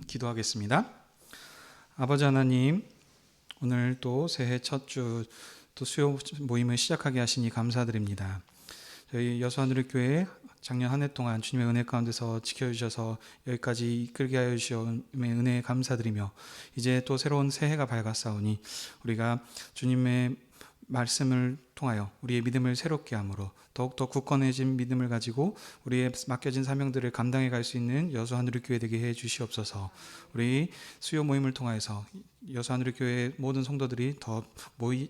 기도하겠습니다. 아버지 하나님, 오늘 또 새해 첫 주 또 수요 모임을 시작하게 하시니 감사드립니다. 저희 여수하늘교회 작년 한 해 동안 주님의 은혜 가운데서 지켜주셔서 여기까지 이끌게 하여 주시는 은혜에 감사드리며, 이제 또 새로운 새해가 밝았사오니 우리가 주님의 말씀을 통하여 우리의 믿음을 새롭게 함으로 더욱더 굳건해진 믿음을 가지고 우리의 맡겨진 사명들을 감당해 갈 수 있는 여수하늘교회 되게 해 주시옵소서. 우리 수요 모임을 통해서 여수하늘교회 모든 성도들이 더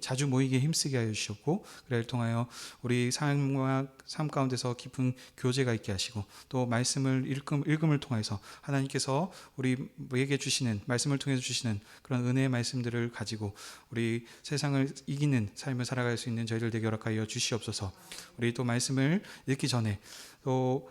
자주 모이게 힘쓰게 하여 주셨고, 그를 통하여 우리 삶 가운데서 깊은 교제가 있게 하시고, 또 말씀을 읽음을 통해서 하나님께서 우리에게 주시는 말씀을 통해서 주시는 그런 은혜의 말씀들을 가지고 우리 세상을 이기는 삶을 살아갈 수 있는 저희들 되게 허락하여 주시옵소서. 우리 또 말씀을 읽기 전에 또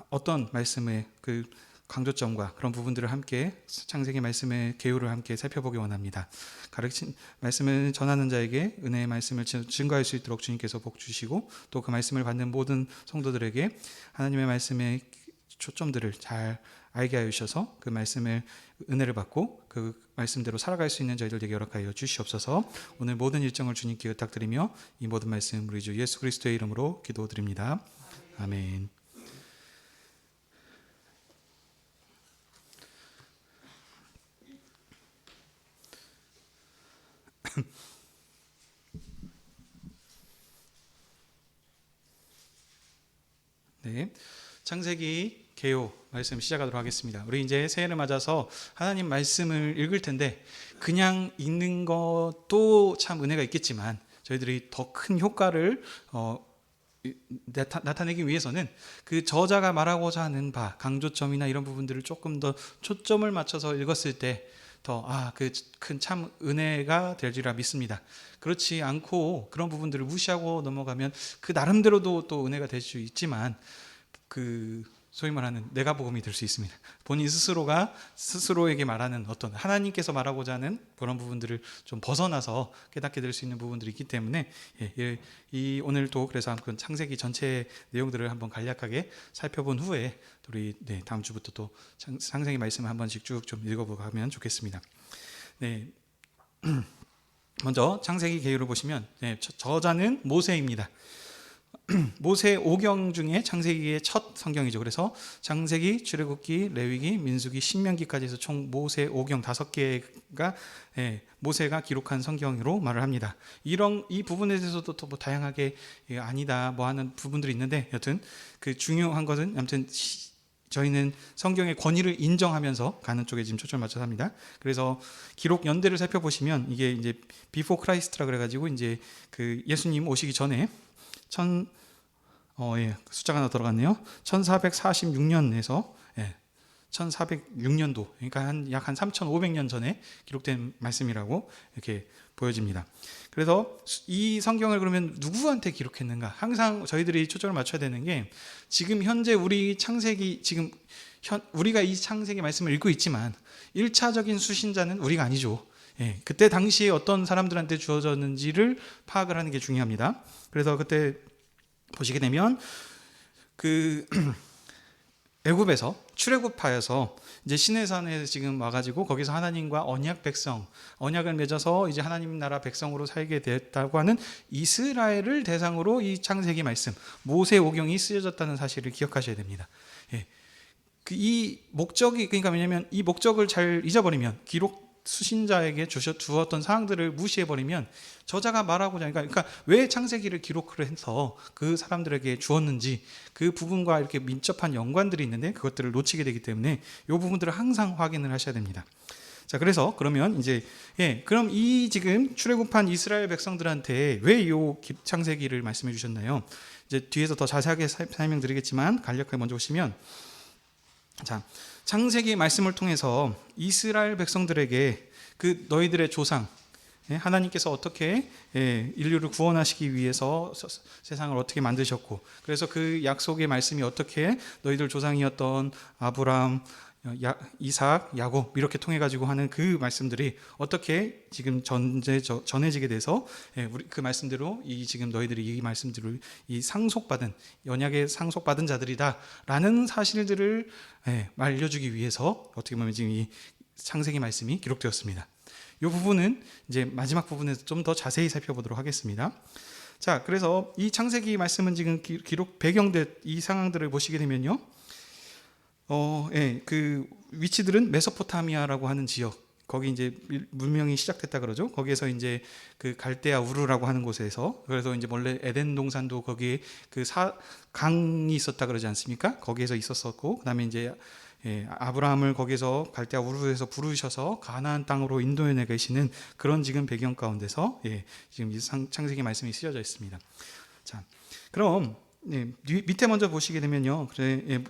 어떤 말씀의 그 강조점과 그런 부분들을 함께 창세기 말씀의 개요를 함께 살펴보기 원합니다. 가르친 말씀을 전하는 자에게 은혜의 말씀을 증거할 수 있도록 주님께서 복 주시고, 또 그 말씀을 받는 모든 성도들에게 하나님의 말씀의 초점들을 잘 알게 하여 주셔서 그 말씀을 은혜를 받고 그 말씀대로 살아갈 수 있는 저희들 되게 허락하여 주시옵소서. 오늘 모든 일정을 주님께 부탁드리며 이 모든 말씀 우리 주 예수 그리스도의 이름으로 기도드립니다. 아멘. 네, 창세기 개요 말씀 시작하도록 하겠습니다. 우리 이제 새해를 맞아서 하나님 말씀을 읽을 텐데, 그냥 읽는 것도 참 은혜가 있겠지만 저희들이 더 큰 효과를 나타내기 위해서는 그 저자가 말하고자 하는 바, 강조점이나 이런 부분들을 조금 더 초점을 맞춰서 읽었을 때 더 그 큰 참 은혜가 되리라 믿습니다. 그렇지 않고 그런 부분들을 무시하고 넘어가면 그 나름대로도 또 은혜가 될 수 있지만, 그 소위 말하는 내가복음이 될 수 있습니다. 본인 스스로가 스스로에게 말하는 어떤 하나님께서 말하고자 하는 그런 부분들을 좀 벗어나서 깨닫게 될 수 있는 부분들이 있기 때문에 이 오늘 또 그래서 한번 창세기 전체 내용들을 한번 간략하게 살펴본 후에 우리 다음 주부터 또 창세기 말씀을 한 번씩 쭉 좀 읽어보고 하면 좋겠습니다. 네. 먼저 창세기 개요를 보시면 저자는 모세입니다. 모세 5경 중에 창세기의 첫 성경이죠. 그래서 창세기, 출애굽기, 레위기, 민수기, 신명기까지 해서 총 모세 5경 5개가 모세가 기록한 성경으로 말을 합니다. 이 부분에 대해서도 또 뭐 다양하게 아니다 뭐 하는 부분들이 있는데, 여튼 그 중요한 것은 아무튼 저희는 성경의 권위를 인정하면서 가는 쪽에 지금 초점을 맞춰서 합니다. 그래서 기록 연대를 살펴보시면 이게 이제 비포 크라이스트라 그래가지고 이제 그 예수님 오시기 전에 숫자가 하나 들어갔네요. 1446년에서 1406년도, 그러니까 약 한 3500년 전에 기록된 말씀이라고 이렇게 보여집니다. 그래서 이 성경을 그러면 누구한테 기록했는가? 항상 저희들이 초점을 맞춰야 되는 게, 지금 현재 우리 창세기, 우리가 이 창세기 말씀을 읽고 있지만 1차적인 수신자는 우리가 아니죠. 그때 당시에 어떤 사람들한테 주어졌는지를 파악을 하는 게 중요합니다. 그래서 그때 보시게 되면 그 애굽에서 출애굽하여서 이제 시내산에 지금 와가지고 거기서 하나님과 언약을 맺어서 이제 하나님 나라 백성으로 살게 되었다고 하는 이스라엘을 대상으로 이 창세기 말씀 모세 오경이 쓰여졌다는 사실을 기억하셔야 됩니다. 이 목적이, 그러니까 왜냐하면 이 목적을 잘 잊어버리면, 기록 수신자에게 주었던 사항들을 무시해버리면 저자가 말하고자 하니까, 그러니까 왜 창세기를 기록을 해서 그 사람들에게 주었는지 그 부분과 이렇게 민첩한 연관들이 있는데 그것들을 놓치게 되기 때문에 이 부분들을 항상 확인을 하셔야 됩니다. 자, 그래서 그러면 이제 그럼 이 지금 출애굽한 이스라엘 백성들한테 왜 이 창세기를 말씀해 주셨나요? 이제 뒤에서 더 자세하게 설명드리겠지만 간략하게 먼저 보시면, 자, 창세기 말씀을 통해서 이스라엘 백성들에게 그 너희들의 조상, 하나님께서 어떻게 인류를 구원하시기 위해서 세상을 어떻게 만드셨고, 그래서 그 약속의 말씀이 어떻게 너희들 조상이었던 아브라함, 이삭, 야곱 이렇게 통해 가지고 하는 그 말씀들이 어떻게 지금 전해지게 돼서 우리 그 말씀대로 이 지금 너희들이 이 말씀들을 이 상속받은 언약에 상속받은 자들이다라는 사실들을 알려주기 위해서 어떻게 보면 지금 이 창세기 말씀이 기록되었습니다. 이 부분은 이제 마지막 부분에서 좀 더 자세히 살펴보도록 하겠습니다. 자, 그래서 이 창세기 말씀은 지금 기록 배경된 이 상황들을 보시게 되면요. 그 위치들은 메소포타미아라고 하는 지역, 거기 이제 문명이 시작됐다 그러죠. 거기에서 이제 그 갈대아 우르라고 하는 곳에서, 그래서 이제 원래 에덴 동산도 거기에 그 강이 있었다 그러지 않습니까? 거기에서 있었었고, 그다음에 이제 아브라함을 거기서 갈대아 우르에서 부르셔서 가나안 땅으로 인도해 계시는 그런 지금 배경 가운데서 지금 이 창세기 말씀이 쓰여져 있습니다. 자, 그럼 밑에 먼저 보시게 되면요,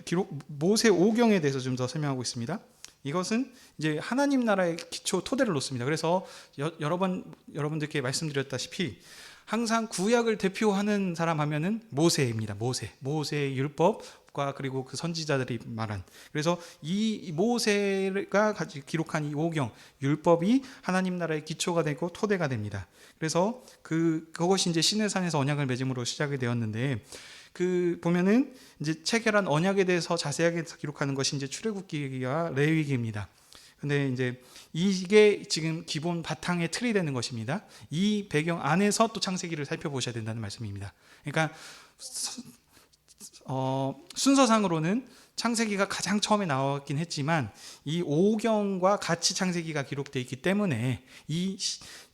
기록 모세 오경에 대해서 좀 더 설명하고 있습니다. 이것은 이제 하나님 나라의 기초 토대를 놓습니다. 그래서 여러 번 여러분들께 말씀드렸다시피 항상 구약을 대표하는 사람 하면은 모세입니다. 모세의 율법과 그리고 그 선지자들이 말한, 그래서 이 모세가 기록한 이 오경 율법이 하나님 나라의 기초가 되고 토대가 됩니다. 그래서 그것이 이제 시내산에서 언약을 맺음으로 시작이 되었는데, 그 보면은 이제 체결한 언약에 대해서 자세하게 기록하는 것이 이제 출애굽기와 레위기입니다. 근데 이제 이게 지금 기본 바탕의 틀이 되는 것입니다. 이 배경 안에서 또 창세기를 살펴보셔야 된다는 말씀입니다. 그러니까 순서상으로는 창세기가 가장 처음에 나왔긴 했지만 이 오경과 같이 창세기가 기록되어 있기 때문에 이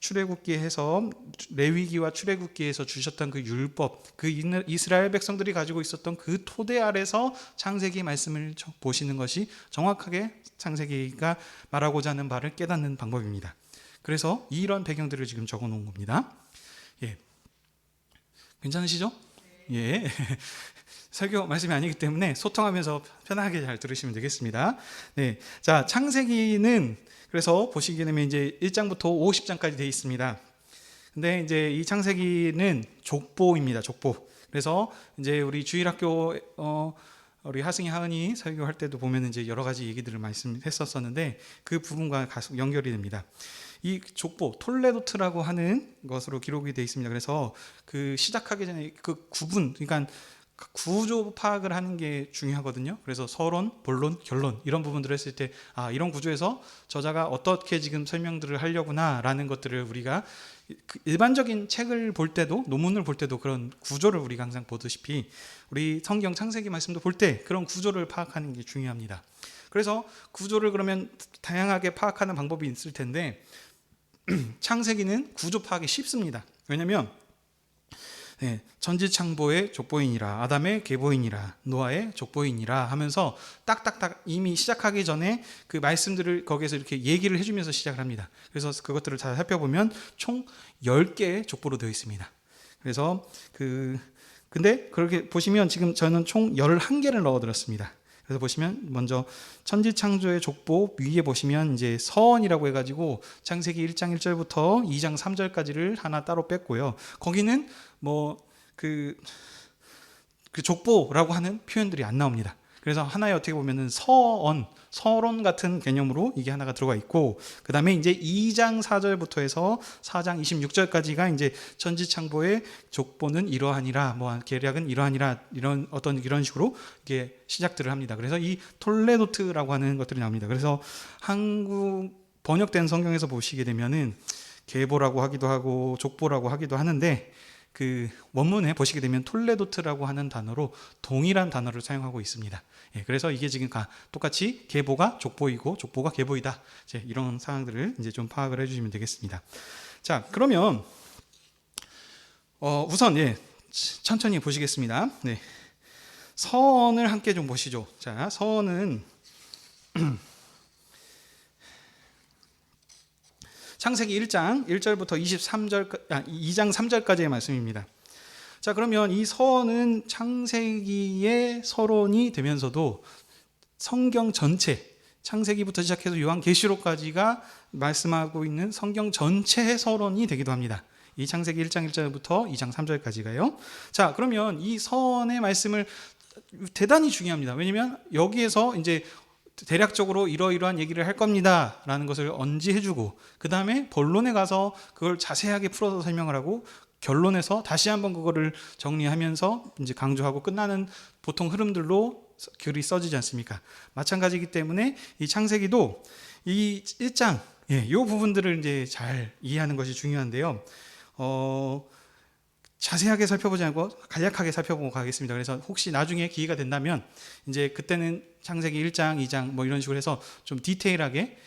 출애굽기에서 레위기와 출애굽기에서 주셨던 그 율법, 그 이스라엘 백성들이 가지고 있었던 그 토대 아래서 창세기 말씀을 보시는 것이 정확하게 창세기가 말하고자 하는 바를 깨닫는 방법입니다. 그래서 이런 배경들을 지금 적어 놓은 겁니다. 괜찮으시죠? 예. 설교 말씀이 아니기 때문에 소통하면서 편하게 잘 들으시면 되겠습니다. 네. 자, 창세기는 그래서 보시게 되면 이제 1장부터 50장까지 되어 있습니다. 근데 이제 이 창세기는 족보입니다. 족보. 그래서 이제 우리 주일학교 우리 하승이 하은이 설교할 때도 보면 이제 여러 가지 얘기들을 말씀했었었는데 그 부분과 연결이 됩니다. 이 족보 톨레도트라고 하는 것으로 기록이 되어 있습니다. 그래서 그 시작하기 전에 그 구분, 그러니까 구조 파악을 하는 게 중요하거든요. 그래서 서론, 본론, 결론 이런 부분들을 했을 때 이런 구조에서 저자가 어떻게 지금 설명들을 하려구나라는 것들을 우리가 일반적인 책을 볼 때도, 논문을 볼 때도 그런 구조를 우리가 항상 보듯이 우리 성경 창세기 말씀도 볼 때 그런 구조를 파악하는 게 중요합니다. 그래서 구조를 그러면 다양하게 파악하는 방법이 있을 텐데 창세기는 구조 파악이 쉽습니다. 왜냐하면 천지창조의 족보이니라, 아담의 계보이니라, 노아의 족보이니라 하면서 딱딱딱 이미 시작하기 전에 그 말씀들을 거기에서 이렇게 얘기를 해주면서 시작을 합니다. 그래서 그것들을 잘 살펴보면 총 10개의 족보로 되어 있습니다. 그래서 근데 그렇게 보시면 지금 저는 총 11개를 넣어드렸습니다. 그래서 보시면 먼저 천지창조의 족보 위에 보시면 이제 서원이라고 해가지고 창세기 1장 1절부터 2장 3절까지를 하나 따로 뺐고요. 거기는 그 족보라고 하는 표현들이 안 나옵니다. 그래서 하나의 어떻게 보면은 서론 같은 개념으로 이게 하나가 들어가 있고, 그 다음에 이제 2장 4절부터 해서 4장 26절까지가 이제 천지창조의 족보는 이러하니라, 계략은 이러하니라, 이런 식으로 이게 시작들을 합니다. 그래서 이 톨레도트라고 하는 것들이 나옵니다. 그래서 한국 번역된 성경에서 보시게 되면은 계보라고 하기도 하고 족보라고 하기도 하는데, 그 원문에 보시게 되면 톨레도트라고 하는 단어로 동일한 단어를 사용하고 있습니다. 그래서 이게 지금 똑같이 계보가 족보이고 족보가 계보이다. 이런 상황들을 이제 좀 파악을 해주시면 되겠습니다. 자, 그러면 우선 천천히 보시겠습니다. 서원을 함께 좀 보시죠. 자, 서원은 창세기 1장 1절부터 2장 3절까지의 말씀입니다. 자, 그러면 이 서원은 창세기의 서론이 되면서도 성경 전체, 창세기부터 시작해서 요한계시록까지가 말씀하고 있는 성경 전체의 서론이 되기도 합니다. 이 창세기 1장 1절부터 2장 3절까지가요. 자, 그러면 이 서원의 말씀을 대단히 중요합니다. 왜냐하면 여기에서 이제 대략적으로 이러이러한 얘기를 할 겁니다라는 것을 언지해주고 그 다음에 본론에 가서 그걸 자세하게 풀어서 설명을 하고 결론에서 다시 한번 그거를 정리하면서 이제 강조하고 끝나는 보통 흐름들로 글이 써지지 않습니까? 마찬가지이기 때문에 이 창세기도 이 1장 이 부분들을 이제 잘 이해하는 것이 중요한데요. 자세하게 살펴보지 않고 간략하게 살펴보고 가겠습니다. 그래서 혹시 나중에 기회가 된다면 이제 그때는 창세기 1장, 2장 뭐 이런 식으로 해서 좀 디테일하게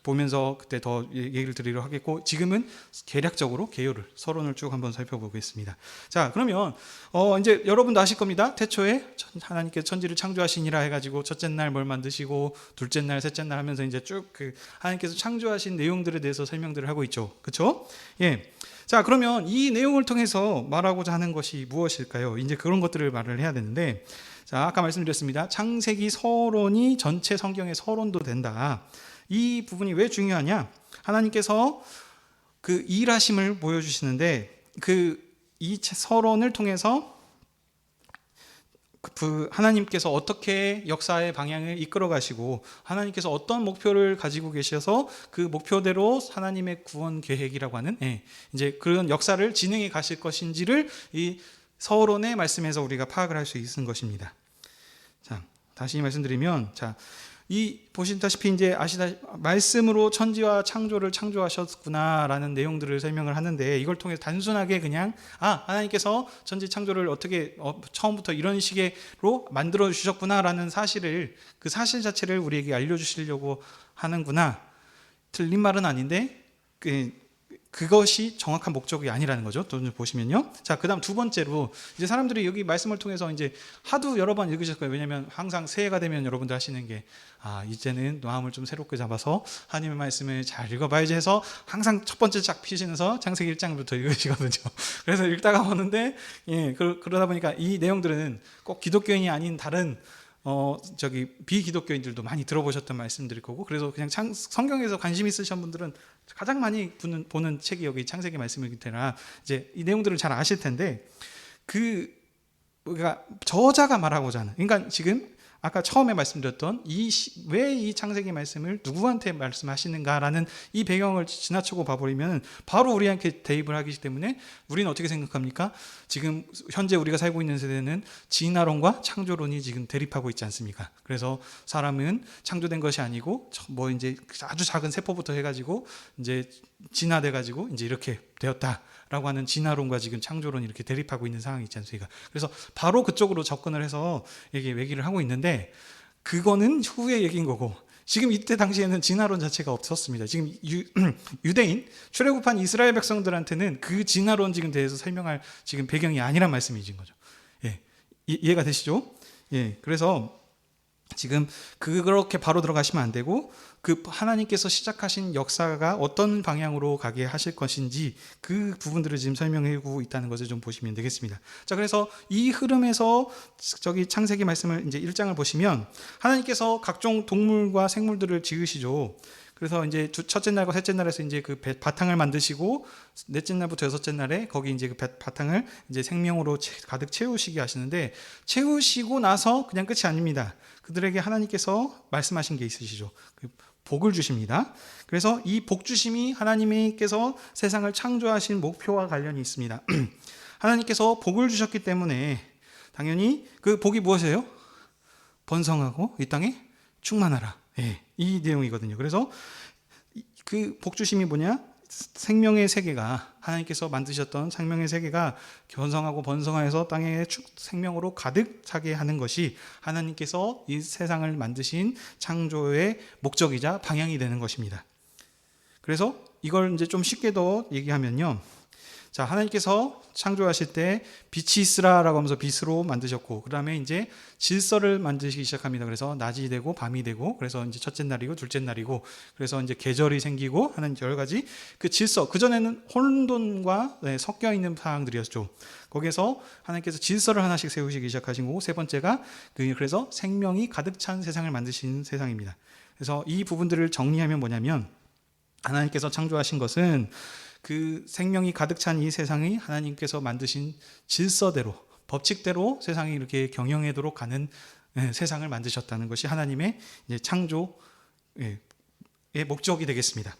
보면서 그때 더 얘기를 드리도록 하겠고 지금은 개략적으로 개요를 서론을 쭉 한번 살펴보겠습니다. 자, 그러면 이제 여러분도 아실 겁니다. 태초에 하나님께서 천지를 창조하시니라 해가지고 첫째 날 뭘 만드시고 둘째 날, 셋째 날 하면서 이제 쭉 그 하나님께서 창조하신 내용들에 대해서 설명들을 하고 있죠. 그렇죠? 예. 자, 그러면 이 내용을 통해서 말하고자 하는 것이 무엇일까요? 이제 그런 것들을 말을 해야 되는데, 자, 아까 말씀드렸습니다. 창세기 서론이 전체 성경의 서론도 된다. 이 부분이 왜 중요하냐? 하나님께서 그 일하심을 보여주시는데, 이 서론을 통해서 하나님께서 어떻게 역사의 방향을 이끌어 가시고 하나님께서 어떤 목표를 가지고 계셔서 그 목표대로 하나님의 구원 계획이라고 하는 이제 그런 역사를 진행해 가실 것인지를 이 서론의 말씀에서 우리가 파악을 할 수 있는 것입니다. 자, 다시 말씀드리면 이 보시다시피 이제 말씀으로 천지와 창조를 창조하셨구나라는 내용들을 설명을 하는데 이걸 통해서 단순하게 그냥 하나님께서 천지 창조를 어떻게 처음부터 이런 식으로 만들어 주셨구나라는 사실을 그 사실 자체를 우리에게 알려주시려고 하는구나. 틀린 말은 아닌데 그것이 정확한 목적이 아니라는 거죠. 또 보시면요. 자, 그다음 두 번째로 이제 사람들이 여기 말씀을 통해서 이제 하도 여러 번 읽으실 거예요. 왜냐하면 항상 새해가 되면 여러분들 하시는 게 이제는 마음을 좀 새롭게 잡아서 하나님의 말씀을 잘 읽어봐야지 해서 항상 첫 번째 쫙 피시면서 창세기 1장부터 읽으시거든요. 그래서 읽다가 오는데 그러다 보니까 이 내용들은 꼭 기독교인이 아닌 다른 비기독교인들도 많이 들어보셨던 말씀들일 거고, 그래서 그냥 성경에서 관심 있으신 분들은 가장 많이 보는 책이 여기 창세기 말씀이기 때문에 이제 이 내용들을 잘 아실 텐데, 우리가 저자가 말하고자 하는, 그러니까 지금 아까 처음에 말씀드렸던 왜 이 창세기 말씀을 누구한테 말씀하시는가라는 이 배경을 지나치고 봐버리면 바로 우리한테 대입을 하기 때문에 우리는 어떻게 생각합니까? 지금 현재 우리가 살고 있는 세대는 진화론과 창조론이 지금 대립하고 있지 않습니까? 그래서 사람은 창조된 것이 아니고 뭐 이제 아주 작은 세포부터 해가지고 이제 진화돼가지고 이제 이렇게 되었다라고 하는 진화론과 지금 창조론이 이렇게 대립하고 있는 상황이 있지 않습니까? 그래서 바로 그쪽으로 접근을 해서 얘기를 하고 있는데 그거는 후의 얘기인 거고 지금 이때 당시에는 진화론 자체가 없었습니다. 지금 유대인 출애굽한 이스라엘 백성들한테는 그 진화론 지금 대해서 설명할 지금 배경이 아니란 말씀이신 거죠. 이해가 되시죠? 그래서 지금 그렇게 바로 들어가시면 안 되고 하나님께서 시작하신 역사가 어떤 방향으로 가게 하실 것인지 그 부분들을 지금 설명하고 있다는 것을 좀 보시면 되겠습니다. 자, 그래서 이 흐름에서 저기 창세기 말씀을 이제 1장을 보시면 하나님께서 각종 동물과 생물들을 지으시죠. 그래서 이제 첫째 날과 셋째 날에서 이제 그 바탕을 만드시고 넷째 날부터 여섯째 날에 거기 이제 그 바탕을 이제 생명으로 가득 채우시게 하시는데 채우시고 나서 그냥 끝이 아닙니다. 그들에게 하나님께서 말씀하신 게 있으시죠. 복을 주십니다. 그래서 이 복 주심이 하나님께서 세상을 창조하신 목표와 관련이 있습니다. 하나님께서 복을 주셨기 때문에 당연히 그 복이 무엇이에요? 번성하고 이 땅에 충만하라. 이 내용이거든요. 그래서 그 복 주심이 뭐냐? 생명의 세계가 하나님께서 만드셨던 생명의 세계가 번성하고 번성하여서 땅에 생명으로 가득 차게 하는 것이 하나님께서 이 세상을 만드신 창조의 목적이자 방향이 되는 것입니다. 그래서 이걸 이제 좀 쉽게 더 얘기하면요. 자, 하나님께서 창조하실 때 빛이 있으라라고 하면서 빛으로 만드셨고, 그 다음에 이제 질서를 만드시기 시작합니다. 그래서 낮이 되고 밤이 되고, 그래서 이제 첫째 날이고 둘째 날이고, 그래서 이제 계절이 생기고 하는 여러 가지 그 질서. 그 전에는 혼돈과 섞여 있는 상황들이었죠. 거기에서 하나님께서 질서를 하나씩 세우시기 시작하신 거고, 세 번째가 그래서 생명이 가득 찬 세상을 만드신 세상입니다. 그래서 이 부분들을 정리하면 뭐냐면 하나님께서 창조하신 것은 그 생명이 가득 찬 이 세상이 하나님께서 만드신 질서대로, 법칙대로 세상이 이렇게 경영하도록 가는 세상을 만드셨다는 것이 하나님의 이제 창조의 목적이 되겠습니다.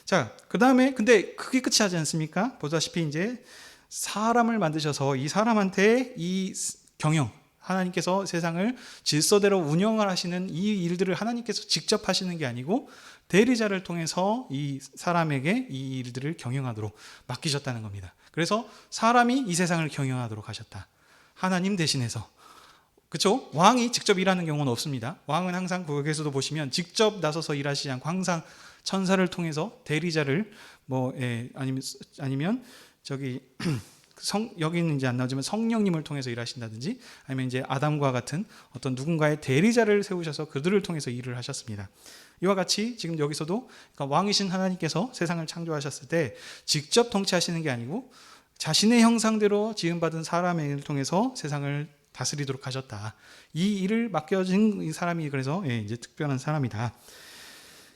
자, 그 다음에 근데 그게 끝이 하지 않습니까? 보다시피 이제 사람을 만드셔서 이 사람한테 이 경영, 하나님께서 세상을 질서대로 운영을 하시는 이 일들을 하나님께서 직접 하시는 게 아니고 대리자를 통해서 이 사람에게 이 일들을 경영하도록 맡기셨다는 겁니다. 그래서 사람이 이 세상을 경영하도록 하셨다. 하나님 대신해서. 그렇죠? 왕이 직접 일하는 경우는 없습니다. 왕은 항상 거기에서도 보시면 직접 나서서 일하시지 않고 항상 천사를 통해서 대리자를 아니면 저기 여기는 이제 안 나오지만 성령님을 통해서 일하신다든지 아니면 이제 아담과 같은 어떤 누군가의 대리자를 세우셔서 그들을 통해서 일을 하셨습니다. 이와 같이 지금 여기서도 그러니까 왕이신 하나님께서 세상을 창조하셨을 때 직접 통치하시는 게 아니고 자신의 형상대로 지음받은 사람을 통해서 세상을 다스리도록 하셨다. 이 일을 맡겨진 이 사람이 그래서 이제 특별한 사람이다.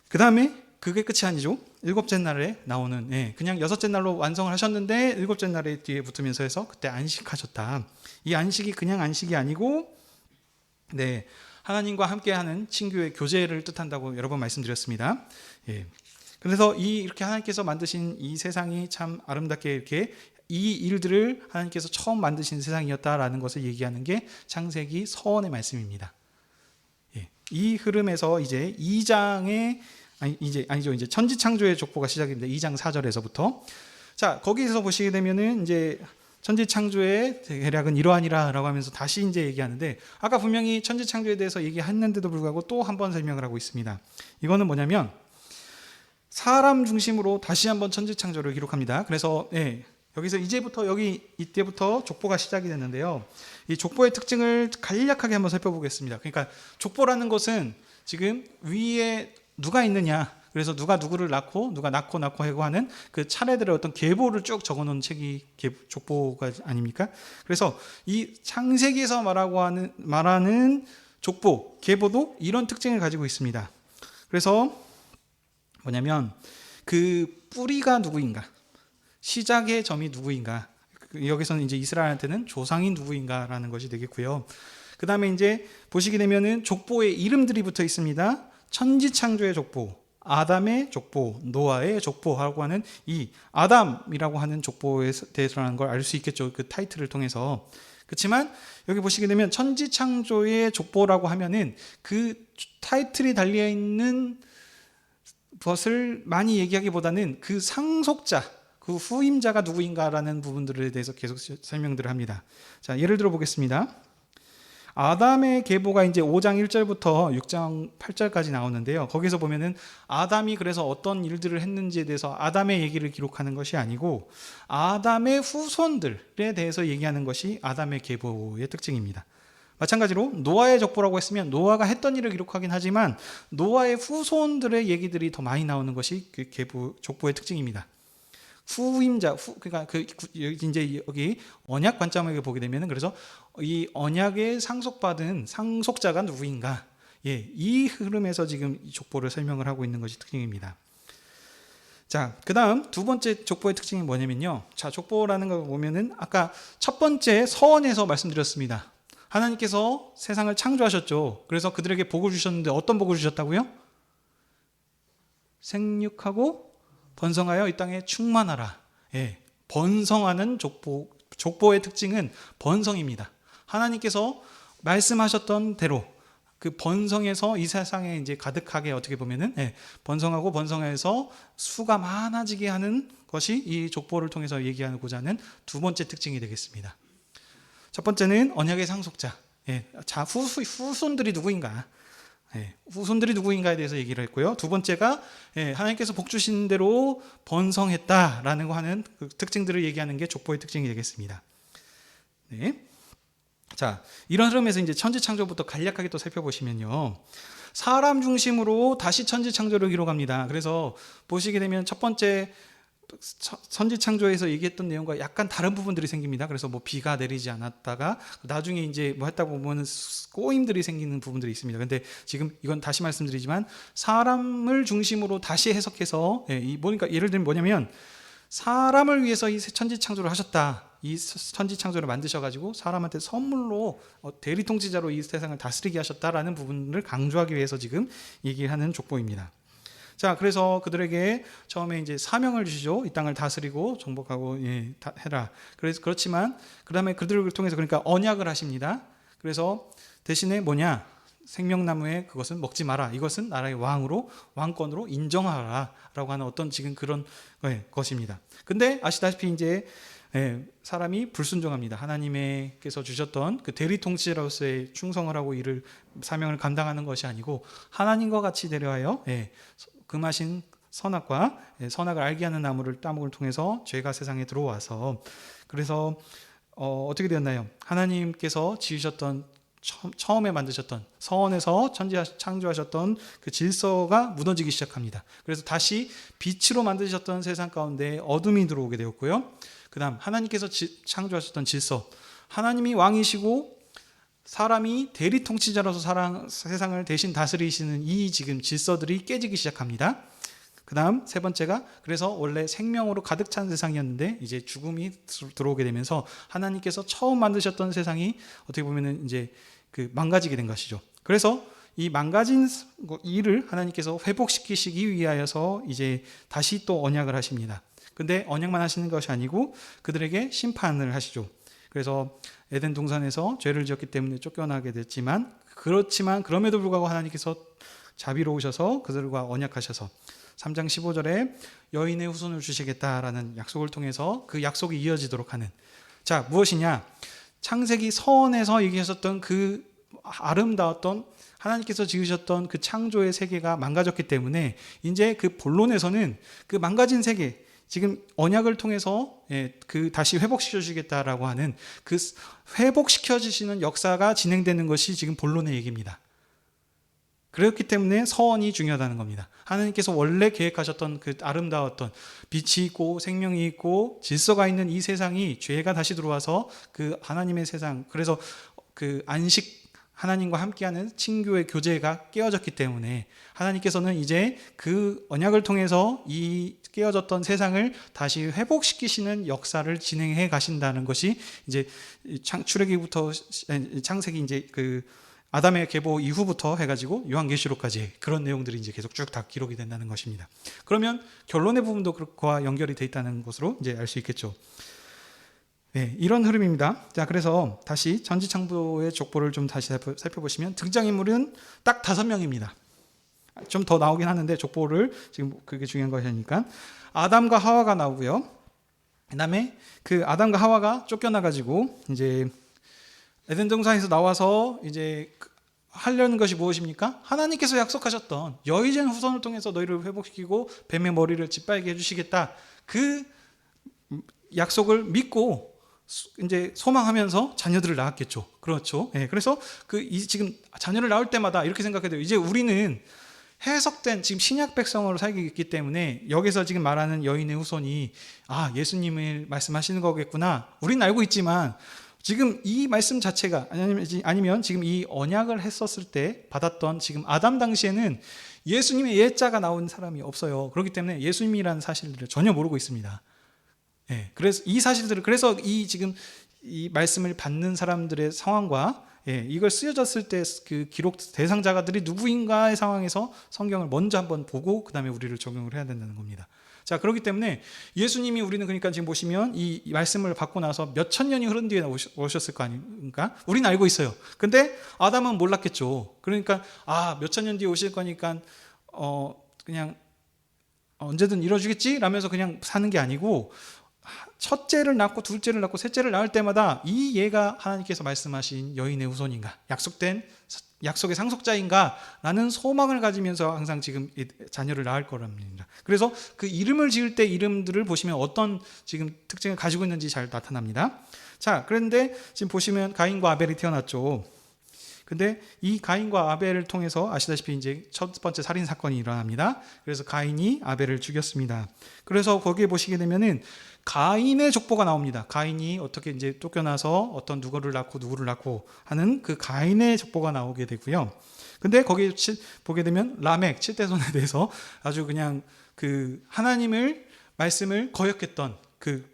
그 다음에 그게 끝이 아니죠. 일곱째 날에 나오는 그냥 여섯째 날로 완성을 하셨는데 일곱째 날에 뒤에 붙으면서 해서 그때 안식하셨다. 이 안식이 그냥 안식이 아니고 하나님과 함께하는 친교의 교제를 뜻한다고 여러 번 말씀드렸습니다. 그래서 이렇게 하나님께서 만드신 이 세상이 참 아름답게 이렇게 이 일들을 하나님께서 처음 만드신 세상이었다라는 것을 얘기하는 게 창세기 서원의 말씀입니다. 이 흐름에서 이제 2장의 이제 천지창조의 족보가 시작입니다. 2장 4절에서부터. 자, 거기에서 보시게 되면은 이제 천지창조의 대략은 이러하니라라고 하면서 다시 이제 얘기하는데 아까 분명히 천지창조에 대해서 얘기했는데도 불구하고 또 한 번 설명을 하고 있습니다. 이거는 뭐냐면 사람 중심으로 다시 한번 천지창조를 기록합니다. 그래서 여기서 이때부터 족보가 시작이 됐는데요. 이 족보의 특징을 간략하게 한번 살펴보겠습니다. 그러니까 족보라는 것은 지금 위에 누가 있느냐, 그래서 누가 누구를 낳고 누가 낳고 하고 하는 그 차례들의 어떤 계보를 쭉 적어놓은 책이 족보가 아닙니까? 그래서 이 창세기에서 말하는 족보, 계보도 이런 특징을 가지고 있습니다. 그래서 뭐냐면 그 뿌리가 누구인가, 시작의 점이 누구인가, 여기서는 이제 이스라엘한테는 조상이 누구인가라는 것이 되겠고요. 그 다음에 이제 보시게 되면은 족보의 이름들이 붙어 있습니다. 천지창조의 족보, 아담의 족보, 노아의 족보라고 하는 이 아담이라고 하는 족보에 대해서라는 걸 알 수 있겠죠. 그 타이틀을 통해서. 그렇지만 여기 보시게 되면 천지창조의 족보라고 하면은 그 타이틀이 달려 있는 것을 많이 얘기하기보다는 그 상속자, 그 후임자가 누구인가라는 부분들에 대해서 계속 설명들을 합니다. 자, 예를 들어 보겠습니다. 아담의 계보가 이제 5장 1절부터 6장 8절까지 나오는데요. 거기서 보면은 아담이 그래서 어떤 일들을 했는지에 대해서 아담의 얘기를 기록하는 것이 아니고 아담의 후손들에 대해서 얘기하는 것이 아담의 계보의 특징입니다. 마찬가지로 노아의 족보라고 했으면 노아가 했던 일을 기록하긴 하지만 노아의 후손들의 얘기들이 더 많이 나오는 것이 그 계보 족보의 특징입니다. 후임자, 그러니까 이제 여기 언약 관점을 보게 되면은 그래서 이 언약에 상속받은 상속자가 누구인가, 이 흐름에서 지금 이 족보를 설명을 하고 있는 것이 특징입니다. 자, 그 다음 두 번째 족보의 특징이 뭐냐면요. 자, 족보라는 걸 보면은 아까 첫 번째 서원에서 말씀드렸습니다. 하나님께서 세상을 창조하셨죠. 그래서 그들에게 복을 주셨는데 어떤 복을 주셨다고요? 생육하고 번성하여 이 땅에 충만하라. 번성하는 족보의 특징은 번성입니다. 하나님께서 말씀하셨던 대로 그 번성해서 이 세상에 이제 가득하게 어떻게 보면은 번성하고 번성해서 수가 많아지게 하는 것이 이 족보를 통해서 얘기하고자 하는 두 번째 특징이 되겠습니다. 첫 번째는 언약의 상속자. 자, 후손들이 누구인가? 후손들이 누구인가에 대해서 얘기를 했고요. 두 번째가 하나님께서 복 주신 대로 번성했다라는 거 하는 그 특징들을 얘기하는 게 족보의 특징이 되겠습니다. 자, 이런 흐름에서 이제 천지창조부터 간략하게 또 살펴보시면요. 사람 중심으로 다시 천지창조를 기록합니다. 그래서 보시게 되면 첫 번째 천지창조에서 얘기했던 내용과 약간 다른 부분들이 생깁니다. 그래서 뭐 비가 내리지 않았다가 나중에 이제 뭐 했다 보면 꼬임들이 생기는 부분들이 있습니다. 근데 지금 이건 다시 말씀드리지만 사람을 중심으로 다시 해석해서 보니까 예를 들면 뭐냐면 사람을 위해서 이 천지창조를 하셨다. 이 천지 창조를 만드셔가지고 사람한테 선물로 대리 통치자로 이 세상을 다스리게 하셨다라는 부분을 강조하기 위해서 지금 얘기하는 족보입니다. 자, 그래서 그들에게 처음에 이제 사명을 주시죠. 이 땅을 다스리고 정복하고 해라. 그렇지만 그다음에 그들을 통해서 그러니까 언약을 하십니다. 그래서 대신에 뭐냐? 생명나무에 그것은 먹지 마라. 이것은 나라의 왕권으로 인정하라라고 하는 어떤 지금 그런 것입니다. 근데 아시다시피 이제 사람이 불순종합니다. 하나님께서 주셨던 그 대리 통치자로서의 충성을 하고 이를 사명을 감당하는 것이 아니고 하나님과 같이 되려하여 금하신 선악과 선악을 알게 하는 나무를 따먹을 통해서 죄가 세상에 들어와서 그래서 어떻게 되었나요? 하나님께서 지으셨던 처음에 만드셨던 서원에서 천지 창조하셨던 그 질서가 무너지기 시작합니다. 그래서 다시 빛으로 만드셨던 세상 가운데 어둠이 들어오게 되었고요. 그 다음 하나님께서 창조하셨던 질서, 하나님이 왕이시고 사람이 대리 통치자로서 세상을 대신 다스리시는 이 지금 질서들이 깨지기 시작합니다. 그 다음 세 번째가 그래서 원래 생명으로 가득 찬 세상이었는데 이제 죽음이 들어오게 되면서 하나님께서 처음 만드셨던 세상이 어떻게 보면은 이제 그 망가지게 된 것이죠. 그래서 이 망가진 일을 하나님께서 회복시키시기 위하여서 이제 다시 또 언약을 하십니다. 근데 언약만 하시는 것이 아니고 그들에게 심판을 하시죠. 그래서 에덴 동산에서 죄를 지었기 때문에 쫓겨나게 됐지만 그럼에도 불구하고 하나님께서 자비로우셔서 그들과 언약하셔서 3장 15절에 여인의 후손을 주시겠다라는 약속을 통해서 그 약속이 이어지도록 하는 자 무엇이냐 창세기 서원에서 얘기하셨던 그 아름다웠던 하나님께서 지으셨던 그 창조의 세계가 망가졌기 때문에 이제 그 본론에서는 그 망가진 세계 지금 언약을 통해서 그 다시 회복시켜 주시겠다라고 하는 그 회복시켜 주시는 역사가 진행되는 것이 지금 본론의 얘기입니다. 그렇기 때문에 서원이 중요하다는 겁니다. 하나님께서 원래 계획하셨던 그 아름다웠던 빛이 있고 생명이 있고 질서가 있는 이 세상이 죄가 다시 들어와서 그 하나님의 세상 그래서 그 안식 하나님과 함께하는 친교의 교제가 깨어졌기 때문에 하나님께서는 이제 그 언약을 통해서 이 깨어졌던 세상을 다시 회복시키시는 역사를 진행해 가신다는 것이 이제 출애기부터 창세기 이제 그 아담의 계보 이후부터 해가지고 요한계시록까지 그런 내용들이 이제 계속 쭉 다 기록이 된다는 것입니다. 그러면 결론의 부분도 그와 연결이 돼 있다는 것으로 이제 알 수 있겠죠. 네, 이런 흐름입니다. 자, 그래서 다시 전지창조의 족보를 좀 다시 살펴보시면 등장인물은 딱 5명입니다. 좀 더 나오긴 하는데 족보를 지금 그게 중요한 것이니까 아담과 하와가 나오고요. 그다음에 그 아담과 하와가 쫓겨나가지고 이제 에덴 동산에서 나와서 이제 하려는 것이 무엇입니까? 하나님께서 약속하셨던 여이젠 후손을 통해서 너희를 회복시키고 뱀의 머리를 짓밟게 해주시겠다. 그 약속을 믿고 이제 소망하면서 자녀들을 낳았겠죠. 그렇죠. 네, 그래서 지금 자녀를 낳을 때마다 이렇게 생각해야 돼요. 이제 우리는 해석된 지금 신약 백성으로 살고 있기 때문에 여기서 지금 말하는 여인의 후손이 예수님을 말씀하시는 거겠구나. 우리는 알고 있지만 지금 이 말씀 자체가 아니면 지금 이 언약을 했었을 때 받았던 지금 아담 당시에는 예수님의 예자가 나온 사람이 없어요. 그렇기 때문에 예수님이라는 사실들을 전혀 모르고 있습니다. 예, 그래서 이 사실들을 그래서 지금 이 말씀을 받는 사람들의 상황과 이걸 쓰여졌을 때 그 기록 대상자가들이 누구인가의 상황에서 성경을 먼저 한번 보고 그 다음에 우리를 적용을 해야 된다는 겁니다. 자, 그렇기 때문에 예수님이 우리는 그러니까 지금 보시면 이 말씀을 받고 나서 몇천 년이 흐른 뒤에 오셨을 거 아닙니까? 우리는 알고 있어요. 근데 아담은 몰랐겠죠. 그러니까 몇천 년 뒤에 오실 거니까 그냥 언제든 이루어지겠지? 라면서 그냥 사는 게 아니고 첫째를 낳고 둘째를 낳고 셋째를 낳을 때마다 이 얘가 하나님께서 말씀하신 여인의 후손인가? 약속의 상속자인가? 라는 소망을 가지면서 항상 지금 자녀를 낳을 거랍니다. 그래서 그 이름을 지을 때 이름들을 보시면 어떤 지금 특징을 가지고 있는지 잘 나타납니다. 자, 그런데 지금 보시면 가인과 아벨이 태어났죠. 근데 이 가인과 아벨을 통해서 아시다시피 이제 첫 번째 살인 사건이 일어납니다. 그래서 가인이 아벨을 죽였습니다. 그래서 거기에 보시게 되면은 가인의 족보가 나옵니다. 가인이 어떻게 이제 쫓겨나서 어떤 누구를 낳고 하는 그 가인의 족보가 나오게 되고요. 근데 거기 보게 되면 라멕 7대손에 대해서 아주 그냥 그 하나님을 말씀을 거역했던 그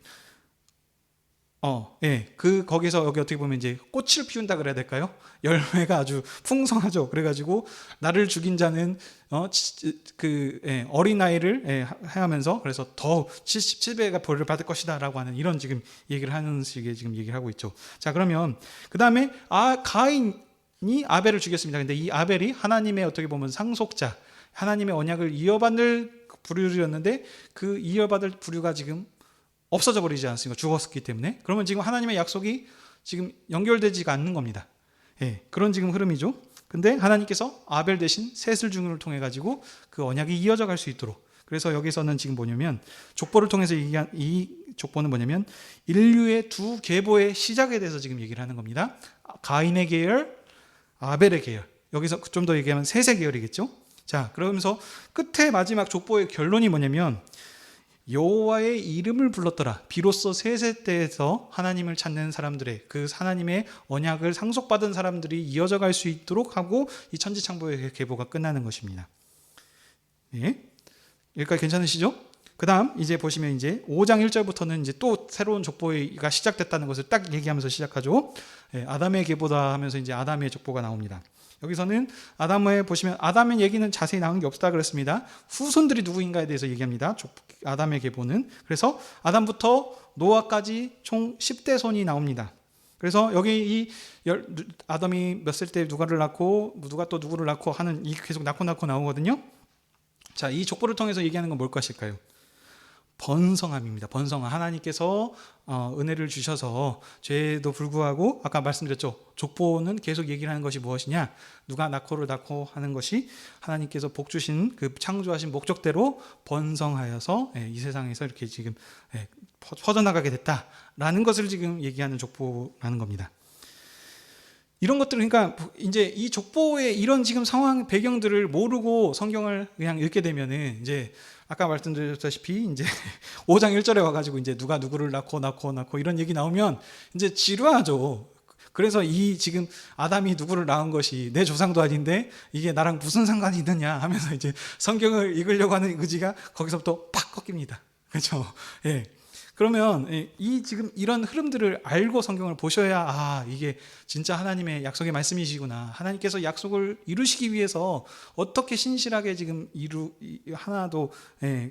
예. 거기서 여기 어떻게 보면 이제 꽃을 피운다 그래야 될까요? 열매가 아주 풍성하죠. 그래가지고 나를 죽인 자는 어린아이를 하면서 그래서 더 77배가 벌을 받을 것이다라고 하는 이런 지금 얘기를 하는 식의 지금 얘기를 하고 있죠. 자, 그러면 그 다음에 가인이 아벨을 죽였습니다. 근데 이 아벨이 하나님의 어떻게 보면 상속자, 하나님의 언약을 이어받을 부류였는데 그 이어받을 부류가 지금 없어져 버리지 않습니까? 죽었기 때문에. 그러면 지금 하나님의 약속이 지금 연결되지가 않는 겁니다. 예, 그런 지금 흐름이죠. 근데 하나님께서 아벨 대신 셋을 중을 통해 가지고 그 언약이 이어져 갈 수 있도록. 그래서 여기서는 지금 뭐냐면 족보를 통해서 얘기한 이 족보는 뭐냐면 인류의 두 계보의 시작에 대해서 지금 얘기를 하는 겁니다. 가인의 계열, 아벨의 계열. 여기서 좀 더 얘기하면 셋의 계열이겠죠. 자, 그러면서 끝에 마지막 족보의 결론이 뭐냐면 여호와의 이름을 불렀더라. 비로소 셋의 때에서 하나님을 찾는 사람들의 그 하나님의 언약을 상속받은 사람들이 이어져 갈 수 있도록 하고 이 천지창조의 계보가 끝나는 것입니다. 네. 여기까지 괜찮으시죠? 그 다음 이제 보시면 이제 5장 1절부터는 이제 또 새로운 족보가 시작됐다는 것을 딱 얘기하면서 시작하죠. 네, 아담의 계보다 하면서 이제 아담의 족보가 나옵니다. 여기서는 아담에 보시면 아담의 얘기는 자세히 나온 게 없다 그랬습니다. 후손들이 누구인가에 대해서 얘기합니다. 아담의 계보는. 그래서 아담부터 노아까지 총 10대 손이 나옵니다. 그래서 여기 아담이 몇 살 때 누가를 낳고 누가 또 누구를 낳고 하는 이 계속 낳고 나오거든요. 자, 이 족보를 통해서 얘기하는 건 뭘 것일까요? 번성함입니다. 번성함. 하나님께서 은혜를 주셔서 죄에도 불구하고 아까 말씀드렸죠. 족보는 계속 얘기를 하는 것이 무엇이냐? 누가 낳고를 낳고 하는 것이 하나님께서 복 주신 그 창조하신 목적대로 번성하여서 이 세상에서 이렇게 지금 퍼져나가게 됐다라는 것을 지금 얘기하는 족보라는 겁니다. 이런 것들을 그러니까 이제 이 족보의 이런 지금 상황 배경들을 모르고 성경을 그냥 읽게 되면은 이제 아까 말씀드렸다시피 이제 5장 1절에 와가지고 이제 누가 누구를 낳고 이런 얘기 나오면 이제 지루하죠. 그래서 이 지금 아담이 누구를 낳은 것이 내 조상도 아닌데 이게 나랑 무슨 상관이 있느냐 하면서 이제 성경을 읽으려고 하는 의지가 거기서부터 팍 꺾입니다. 그렇죠? 예. 그러면 이 지금 이런 흐름들을 알고 성경을 보셔야 이게 진짜 하나님의 약속의 말씀이시구나. 하나님께서 약속을 이루시기 위해서 어떻게 신실하게 지금 하나도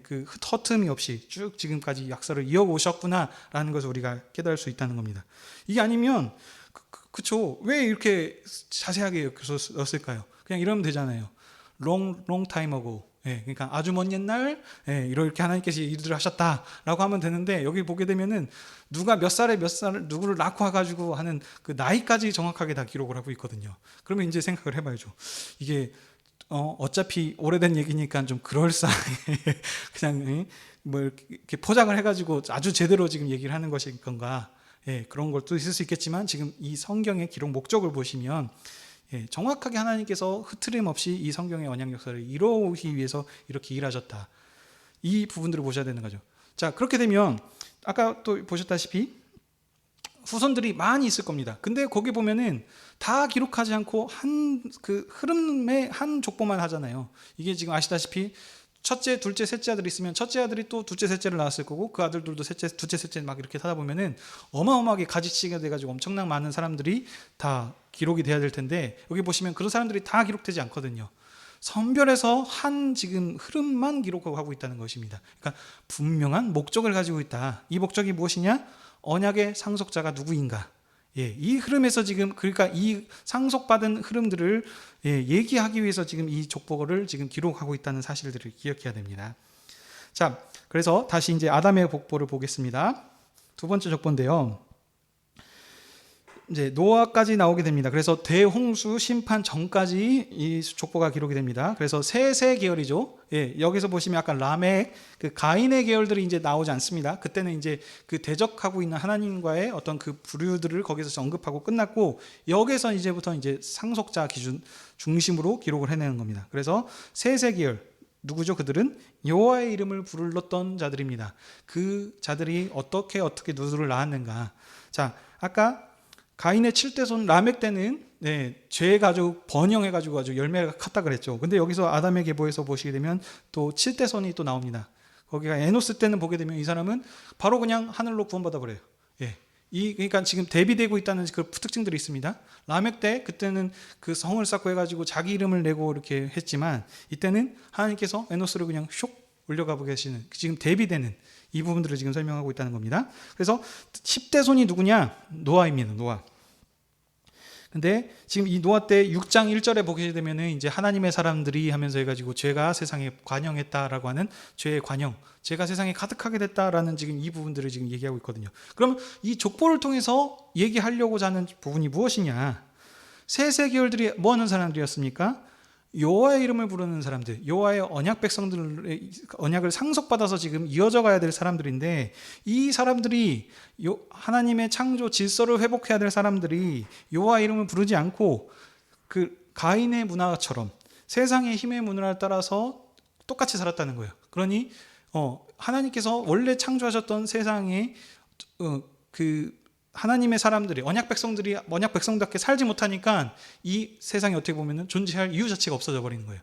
그 허틈이 없이 쭉 지금까지 약속을 이어오셨구나라는 것을 우리가 깨달을 수 있다는 겁니다. 이게 아니면 그쵸? 왜 이렇게 자세하게 썼을까요? 그냥 이러면 되잖아요. long time ago. 그러니까 아주 먼 옛날 이렇게 하나님께서 일들을 하셨다라고 하면 되는데 여기 보게 되면은 누가 몇 살에 누구를 낳고 와가지고 하는 그 나이까지 정확하게 다 기록을 하고 있거든요. 그러면 이제 생각을 해봐야죠. 이게 어차피 오래된 얘기니까 좀 그럴싸하게 그냥 뭐 이렇게 포장을 해가지고 아주 제대로 지금 얘기를 하는 것일 건가? 그런 것도 있을 수 있겠지만 지금 이 성경의 기록 목적을 보시면 정확하게 하나님께서 흐트림 없이 이 성경의 언약 역사를 이루기 위해서 이렇게 일하셨다. 이 부분들을 보셔야 되는 거죠. 자, 그렇게 되면 아까 또 보셨다시피 후손들이 많이 있을 겁니다. 근데 거기 보면은 다 기록하지 않고 그 흐름의 한 족보만 하잖아요. 이게 지금 아시다시피 첫째, 둘째, 셋째 아들이 있으면 첫째 아들이 또 둘째, 셋째를 낳았을 거고 그 아들들도 둘째, 셋째 막 이렇게 하다 보면은 어마어마하게 가지치기가 돼가지고 엄청난 많은 사람들이 다 기록이 돼야 될 텐데 여기 보시면 그런 사람들이 다 기록되지 않거든요. 선별해서 한 지금 흐름만 기록하고 있다는 것입니다. 그러니까 분명한 목적을 가지고 있다. 이 목적이 무엇이냐? 언약의 상속자가 누구인가? 이 흐름에서 지금 그러니까 이 상속받은 흐름들을 얘기하기 위해서 지금 이 족보를 지금 기록하고 있다는 사실들을 기억해야 됩니다. 자, 그래서 다시 이제 아담의 족보를 보겠습니다. 두 번째 족보인데요. 이제 노아까지 나오게 됩니다. 그래서 대홍수 심판 전까지 이 족보가 기록이 됩니다. 그래서 셋의 계열이죠. 여기서 보시면 아까 라멕, 그 가인의 계열들이 이제 나오지 않습니다. 그때는 이제 그 대적하고 있는 하나님과의 어떤 그 부류들을 거기서 언급하고 끝났고 여기서 이제부터 이제 상속자 기준 중심으로 기록을 해내는 겁니다. 그래서 셋의 계열 누구죠? 그들은 여호와의 이름을 불렀던 자들입니다. 그 자들이 어떻게 누구를 낳았는가? 자, 아까 가인의 7대 손 라멕 때는 죄가 아주 번영해가지고 아주 열매가 컸다 그랬죠. 근데 여기서 아담의 계보에서 보시게 되면 또 7대 손이 또 나옵니다. 거기가 에노스 때는 보게 되면 이 사람은 바로 그냥 하늘로 구원받아 버려요. 그러니까 지금 대비되고 있다는 그 특징들이 있습니다. 라멕 때 그때는 그 성을 쌓고 해가지고 자기 이름을 내고 이렇게 했지만 이때는 하나님께서 에노스를 그냥 슉 올려가고 계시는 지금 대비되는 이 부분들을 지금 설명하고 있다는 겁니다. 그래서 10대 손이 누구냐? 노아입니다. 노아. 근데 지금 이 노아 때 6장 1절에 보게 되면은 이제 하나님의 사람들이 하면서 해가지고 죄가 세상에 관영했다라고 하는 죄의 관영, 죄가 세상에 가득하게 됐다라는 지금 이 부분들을 지금 얘기하고 있거든요. 그럼 이 족보를 통해서 얘기하려고자 하는 부분이 무엇이냐? 세 계열들이 뭐 하는 사람들이었습니까? 여호와의 이름을 부르는 사람들, 여호와의 언약 백성들의 언약을 상속받아서 지금 이어져 가야 될 사람들인데, 이 사람들이 하나님의 창조 질서를 회복해야 될 사람들이 여호와의 이름을 부르지 않고 그 가인의 문화처럼 세상의 힘의 문화를 따라서 똑같이 살았다는 거예요. 그러니 하나님께서 원래 창조하셨던 세상에 그 하나님의 사람들이 언약 백성들이 언약 백성답게 살지 못하니까 이 세상이 어떻게 보면 존재할 이유 자체가 없어져 버리는 거예요.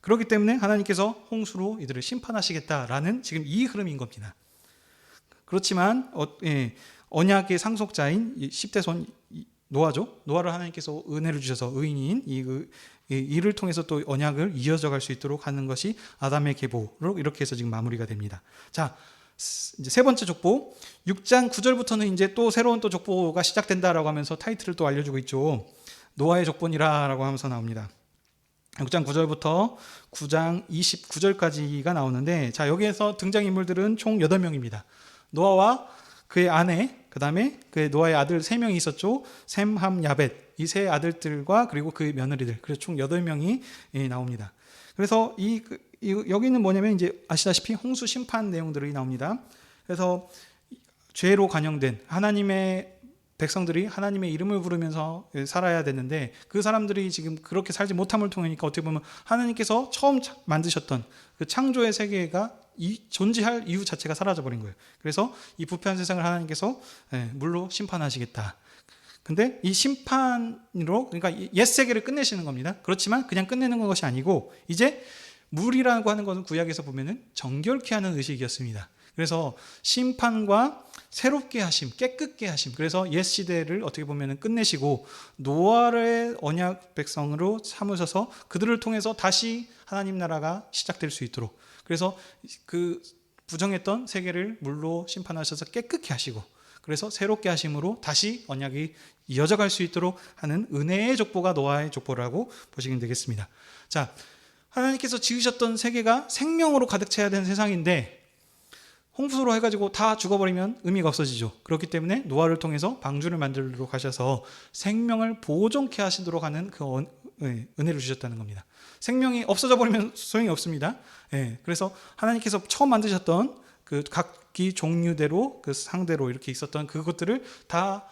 그렇기 때문에 하나님께서 홍수로 이들을 심판하시겠다라는 지금 이 흐름인 겁니다. 그렇지만 언약의 상속자인 10대 손 노아죠. 노아를 하나님께서 은혜를 주셔서 의인인 이를 통해서 또 언약을 이어져 갈 수 있도록 하는 것이 아담의 계보로 이렇게 해서 지금 마무리가 됩니다. 자, 이제 세 번째 족보 6장 9절부터는 이제 또 새로운 또 족보가 시작된다라고 하면서 타이틀을 또 알려주고 있죠. 노아의 족보니라라고 하면서 나옵니다. 6장 9절부터 9장 29절까지가 나오는데, 자, 여기에서 등장인물들은 총 8명입니다. 노아와 그의 아내, 그 다음에 그의 노아의 아들 3명이 있었죠. 셈, 함, 야벳, 이 세 아들들과 그리고 그의 며느리들, 그래서 총 8명이 나옵니다. 그래서 여기는 뭐냐면 이제 아시다시피 홍수 심판 내용들이 나옵니다. 그래서 죄로 관영된 하나님의 백성들이 하나님의 이름을 부르면서 살아야 되는데, 그 사람들이 지금 그렇게 살지 못함을 통하니까 어떻게 보면 하나님께서 처음 만드셨던 그 창조의 세계가 존재할 이유 자체가 사라져버린 거예요. 그래서 이 부패한 세상을 하나님께서 물로 심판하시겠다. 근데 이 심판으로, 그러니까 옛 세계를 끝내시는 겁니다. 그렇지만 그냥 끝내는 것이 아니고, 이제 물이라고 하는 것은 구약에서 보면은 정결케 하는 의식이었습니다. 그래서 심판과 새롭게 하심, 깨끗게 하심. 그래서 옛 시대를 어떻게 보면은 끝내시고 노아의 언약 백성으로 삼으셔서 그들을 통해서 다시 하나님 나라가 시작될 수 있도록, 그래서 그 부정했던 세계를 물로 심판하셔서 깨끗게 하시고, 그래서 새롭게 하심으로 다시 언약이 이어져 갈 수 있도록 하는 은혜의 족보가 노아의 족보라고 보시면 되겠습니다. 자, 하나님께서 지으셨던 세계가 생명으로 가득 차야 되는 세상인데 홍수로 해가지고 다 죽어버리면 의미가 없어지죠. 그렇기 때문에 노아를 통해서 방주를 만들도록 하셔서 생명을 보존케 하시도록 하는 그 은혜를 주셨다는 겁니다. 생명이 없어져 버리면 소용이 없습니다. 그래서 하나님께서 처음 만드셨던 그 각기 종류대로 그 상대로 이렇게 있었던 그것들을 다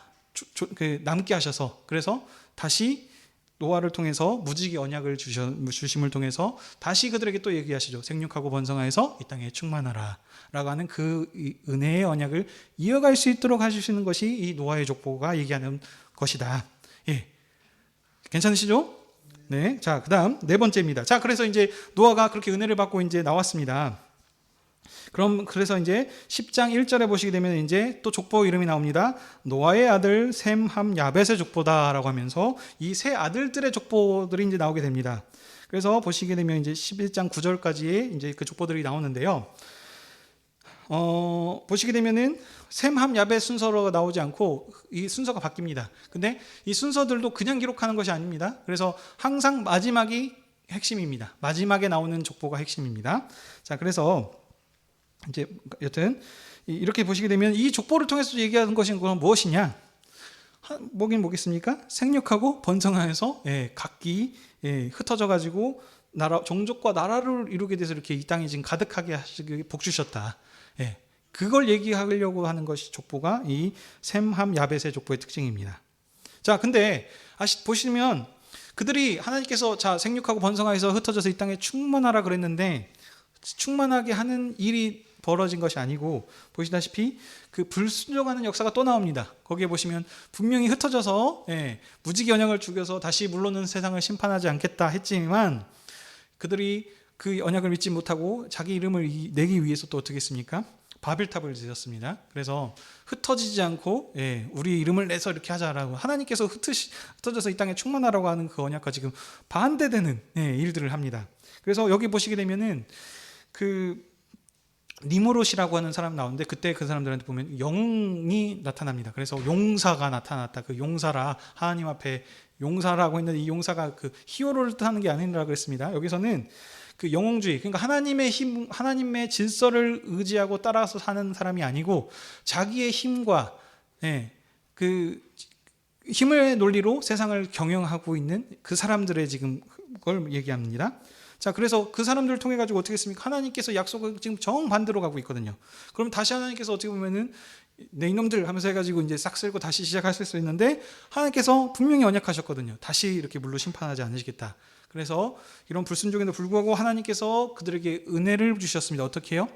남게 하셔서, 그래서 다시 노아를 통해서 무지개 언약을 주심을 통해서 다시 그들에게 또 얘기하시죠. 생육하고 번성하여서 이 땅에 충만하라 라고 하는 그 은혜의 언약을 이어갈 수 있도록 하시는 것이 이 노아의 족보가 얘기하는 것이다. 괜찮으시죠? 네. 자, 그 다음 네 번째입니다. 자, 그래서 이제 노아가 그렇게 은혜를 받고 이제 나왔습니다. 그래서 이제 10장 1절에 보시게 되면 이제 또 족보 이름이 나옵니다. 노아의 아들 셈, 함, 야벳의 족보다라고 하면서 이 세 아들들의 족보들이 이제 나오게 됩니다. 그래서 보시게 되면 이제 11장 9절까지의 이제 그 족보들이 나오는데요. 보시게 되면은 셈, 함, 야벳 순서로 나오지 않고 이 순서가 바뀝니다. 근데 이 순서들도 그냥 기록하는 것이 아닙니다. 그래서 항상 마지막이 핵심입니다. 마지막에 나오는 족보가 핵심입니다. 자, 그래서 이제 여튼 이렇게 보시게 되면 이 족보를 통해서 얘기하는 것이 무엇이냐? 뭐겠습니까? 생육하고 번성하여서 각기 흩어져 가지고 종족과 나라를 이루게 돼서 이렇게 이 땅이 지금 가득하게 하시기 복 주셨다. 그걸 얘기하려고 하는 것이 족보가 이 셈, 함, 야벳의 족보의 특징입니다. 자, 근데 보시면 그들이 하나님께서 자 생육하고 번성하여서 흩어져서 이 땅에 충만하라 그랬는데 충만하게 하는 일이 벌어진 것이 아니고, 보시다시피 그 불순종하는 역사가 또 나옵니다. 거기에 보시면 분명히 흩어져서 무지개 언약을 죽여서 다시 물러는 세상을 심판하지 않겠다 했지만 그들이 그 언약을 믿지 못하고 자기 이름을 내기 위해서 또 어떻게 했습니까? 바벨탑을 지었습니다. 그래서 흩어지지 않고 우리 이름을 내서 이렇게 하자라고 하나님께서 흩어져서 이 땅에 충만하라고 하는 그 언약과 지금 반대되는 일들을 합니다. 그래서 여기 보시게 되면은 그 니무롯이라고 하는 사람 나오는데 그때 그 사람들한테 보면 영이 나타납니다. 그래서 용사가 나타났다. 그 용사라 하나님 앞에 용사라고 했는데 이 용사가 그 히어로를 뜻하는 게 아니라 그랬습니다. 여기서는 그 영웅주의, 그러니까 하나님의 힘, 하나님의 질서를 의지하고 따라서 사는 사람이 아니고 자기의 힘과 그 힘의 논리로 세상을 경영하고 있는 그 사람들의 지금 그걸 얘기합니다. 자, 그래서 그 사람들을 통해 가지고 어떻게 했습니까? 하나님께서 약속을 지금 정반대로 가고 있거든요. 그럼 다시 하나님께서 어떻게 보면은 내 이놈들 하면서 해가지고 이제 싹 쓸고 다시 시작하실 수 있는데 하나님께서 분명히 언약하셨거든요. 다시 이렇게 물로 심판하지 않으시겠다. 그래서 이런 불순종에도 불구하고 하나님께서 그들에게 은혜를 주셨습니다. 어떻게 해요?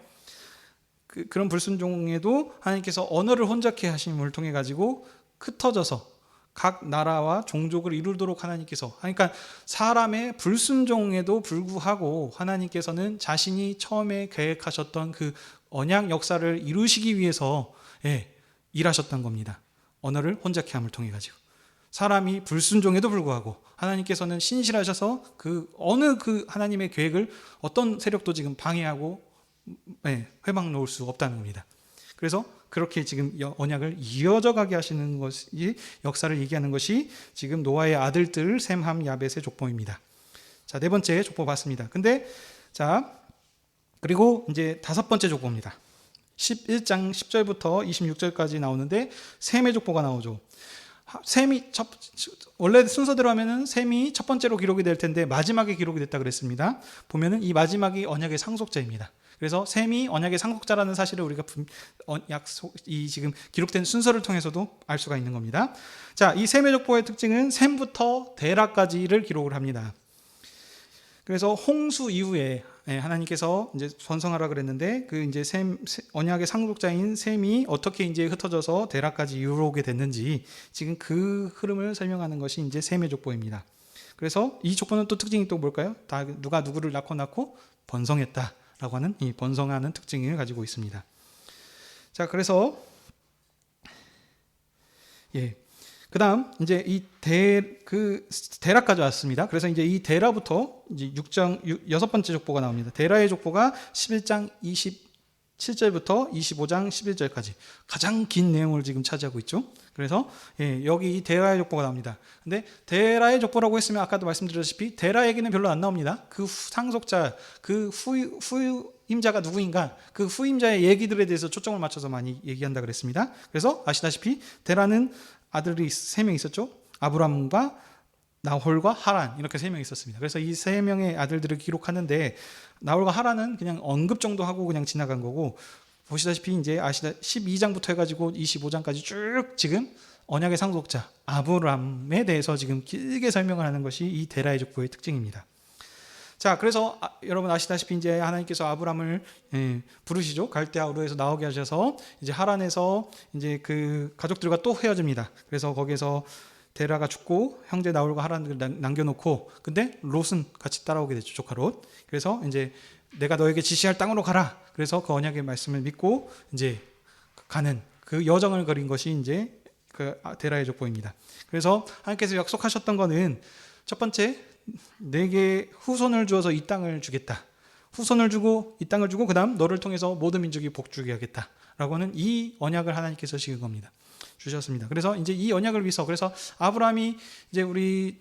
그런 불순종에도 하나님께서 언어를 혼잡케 하심을 통해 가지고 흩어져서 각 나라와 종족을 이루도록 하나님께서, 그러니까 사람의 불순종에도 불구하고 하나님께서는 자신이 처음에 계획하셨던 그 언약 역사를 이루시기 위해서 일하셨던 겁니다. 언어를 혼잡케 함을 통해 가지고 사람이 불순종에도 불구하고 하나님께서는 신실하셔서 그 어느 그 하나님의 계획을 어떤 세력도 지금 방해하고 회방 놓을 수 없다는 겁니다. 그래서 그렇게 지금 언약을 이어져 가게 하시는 것이 역사를 얘기하는 것이 지금 노아의 아들들 셈, 함, 야벳의 족보입니다. 자, 네 번째 족보 봤습니다. 근데 자, 그리고 이제 다섯 번째 족보입니다. 11장 10절부터 26절까지 나오는데 셈의 족보가 나오죠. 셈이 원래 순서대로 하면은 셈이 첫 번째로 기록이 될 텐데 마지막에 기록이 됐다 그랬습니다. 보면은 이 마지막이 언약의 상속자입니다. 그래서 셈이 언약의 상속자라는 사실을 우리가 이 지금 기록된 순서를 통해서도 알 수가 있는 겁니다. 자, 이 셈의 족보의 특징은 셈부터 데라까지를 기록을 합니다. 그래서 홍수 이후에 하나님께서 이제 번성하라 그랬는데 그 이제 언약의 상속자인 셈이 어떻게 이제 흩어져서 데라까지 이르게 됐는지 지금 그 흐름을 설명하는 것이 이제 셈의 족보입니다. 그래서 이 족보는 또 특징이 또 뭘까요? 다 누가 누구를 낳고 번성했다라고 하는 이 번성하는 특징을 가지고 있습니다. 자, 그래서 그다음 이제 이 데라까지 왔습니다. 그래서 이제 이 데라부터 이제 여섯 번째 족보가 나옵니다. 데라의 족보가 11장 27절부터 25장 11절까지 가장 긴 내용을 지금 차지하고 있죠. 그래서 여기 이 데라의 족보가 나옵니다. 근데 데라의 족보라고 했으면 아까도 말씀드렸다시피 데라 얘기는 별로 안 나옵니다. 그 상속자, 그 후임자가 누구인가, 그 후임자의 얘기들에 대해서 초점을 맞춰서 많이 얘기한다 그랬습니다. 그래서 아시다시피 데라는 아들이 3명 있었죠. 아브람과 나홀과 하란, 이렇게 3명 있었습니다. 그래서 이 3명의 아들들을 기록하는데 나홀과 하란은 그냥 언급 정도 하고 그냥 지나간 거고, 보시다시피 이제 12장부터 해가지고 25장까지 쭉 지금 언약의 상속자 아브람에 대해서 지금 길게 설명을 하는 것이 이 데라의 족보의 특징입니다. 자, 그래서 여러분 아시다시피 이제 하나님께서 아브람을 부르시죠. 갈대아 우르에서 나오게 하셔서 이제 하란에서 이제 그 가족들과 또 헤어집니다. 그래서 거기에서 데라가 죽고 형제 나홀과 하란을 남겨놓고, 근데 롯은 같이 따라오게 되죠. 조카 롯. 그래서 이제 내가 너에게 지시할 땅으로 가라. 그래서 그 언약의 말씀을 믿고 이제 가는 그 여정을 그린 것이 이제 그 데라의 족보입니다. 그래서 하나님께서 약속하셨던 거는 첫 번째, 내게 후손을 주어서 이 땅을 주겠다. 후손을 주고 이 땅을 주고 그다음 너를 통해서 모든 민족이 복주게 하겠다라고 하는 이 언약을 하나님께서 지은 겁니다. 주셨습니다. 그래서 이제 이 언약을 위해서, 그래서 아브라함이 이제 우리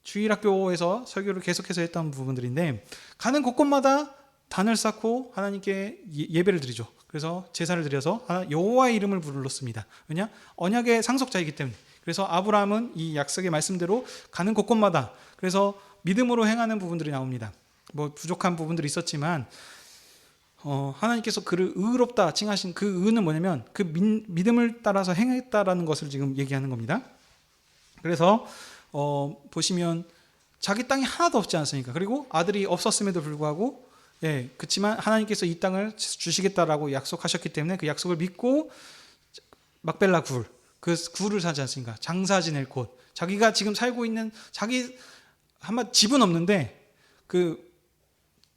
주일학교에서 설교를 계속해서 했던 부분들인데, 가는 곳곳마다 단을 쌓고 하나님께 예배를 드리죠. 그래서 제사를 드려서 여호와의 이름을 불렀습니다. 왜냐? 언약의 상속자이기 때문에. 그래서 아브라함은 이 약속의 말씀대로 가는 곳곳마다, 그래서 믿음으로 행하는 부분들이 나옵니다. 뭐 부족한 부분들이 있었지만 하나님께서 그를 의롭다 칭하신 그 의는 뭐냐면 그 믿음을 따라서 행했다라는 것을 지금 얘기하는 겁니다. 그래서 보시면 자기 땅이 하나도 없지 않습니까? 그리고 아들이 없었음에도 불구하고 그렇지만 하나님께서 이 땅을 주시겠다라고 약속하셨기 때문에 그 약속을 믿고 막벨라 굴, 그 굴을 사지 않습니까? 장사 지낼 곳, 자기가 지금 살고 있는 자기 한마 집은 없는데 그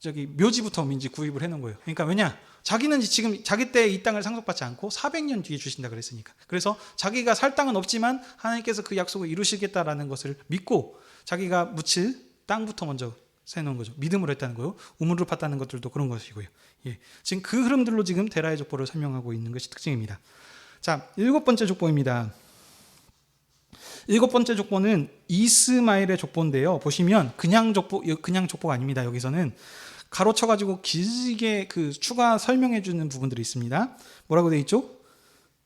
묘지부터 이제 구입을 해놓은 거예요. 그러니까 왜냐? 자기는 지금 자기 때 이 땅을 상속받지 않고 400년 뒤에 주신다 그랬으니까. 그래서 자기가 살 땅은 없지만 하나님께서 그 약속을 이루시겠다라는 것을 믿고 자기가 묻힐 땅부터 먼저 세놓은 거죠. 믿음으로 했다는 거요. 우물을 팠다는 것들도 그런 것이고요. 예. 지금 그 흐름들로 지금 데라의 족보를 설명하고 있는 것이 특징입니다. 자, 7번째 족보입니다. 7번째 족보는 이스마엘의 족보인데요. 보시면 그냥 족보가 아닙니다. 여기서는 가로쳐가지고 길게 그 추가 설명해 주는 부분들이 있습니다. 뭐라고 되어 있죠?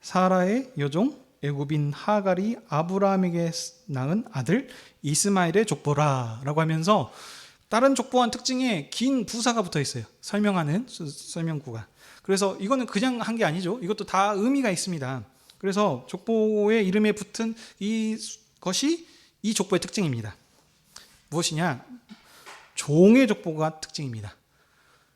사라의 여종 애굽인 하갈이 아브라함에게 낳은 아들 이스마엘의 족보라 라고 하면서 다른 족보와는 특징에 긴 부사가 붙어 있어요. 설명하는 설명구가. 그래서 이거는 그냥 한 게 아니죠. 이것도 다 의미가 있습니다. 그래서 족보의 이름에 붙은 이것이 이 족보의 특징입니다. 무엇이냐? 종의 족보가 특징입니다.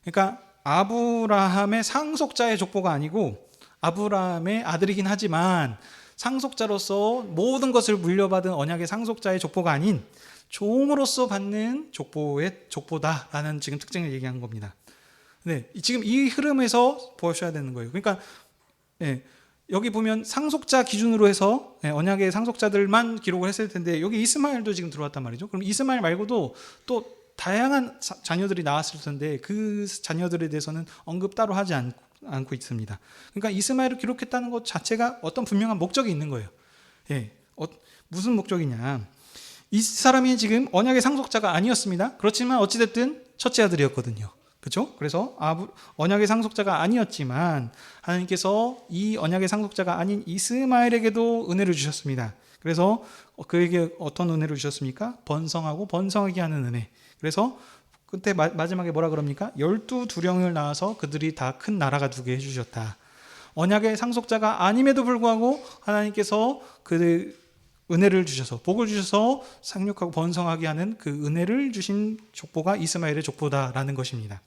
그러니까 아브라함의 상속자의 족보가 아니고 아브라함의 아들이긴 하지만 상속자로서 모든 것을 물려받은 언약의 상속자의 족보가 아닌 종으로서 받는 족보의 족보다라는 지금 특징을 얘기한 겁니다. 네, 지금 이 흐름에서 보셔야 되는 거예요. 그러니까 네, 여기 보면 상속자 기준으로 해서 언약의 상속자들만 기록을 했을 텐데 여기 이스마엘도 지금 들어왔단 말이죠. 그럼 이스마엘 말고도 또 다양한 자녀들이 나왔을 텐데 그 자녀들에 대해서는 언급 따로 하지 않고 있습니다. 그러니까 이스마엘을 기록했다는 것 자체가 어떤 분명한 목적이 있는 거예요. 예, 무슨 목적이냐? 이 사람이 지금 언약의 상속자가 아니었습니다. 그렇지만 어찌됐든 첫째 아들이었거든요. 그렇죠? 그래서 언약의 상속자가 아니었지만 하나님께서 이 언약의 상속자가 아닌 이스마엘에게도 은혜를 주셨습니다. 그래서 그에게 어떤 은혜를 주셨습니까? 번성하고 번성하게 하는 은혜. 그래서 그때 마지막에 뭐라 그럽니까? 12두령을 낳아서 그들이 다 큰 나라가 되게 해주셨다. 언약의 상속자가 아님에도 불구하고 하나님께서 그 은혜를 주셔서 복을 주셔서 상륙하고 번성하게 하는 그 은혜를 주신 족보가 이스마엘의 족보다라는 것입니다.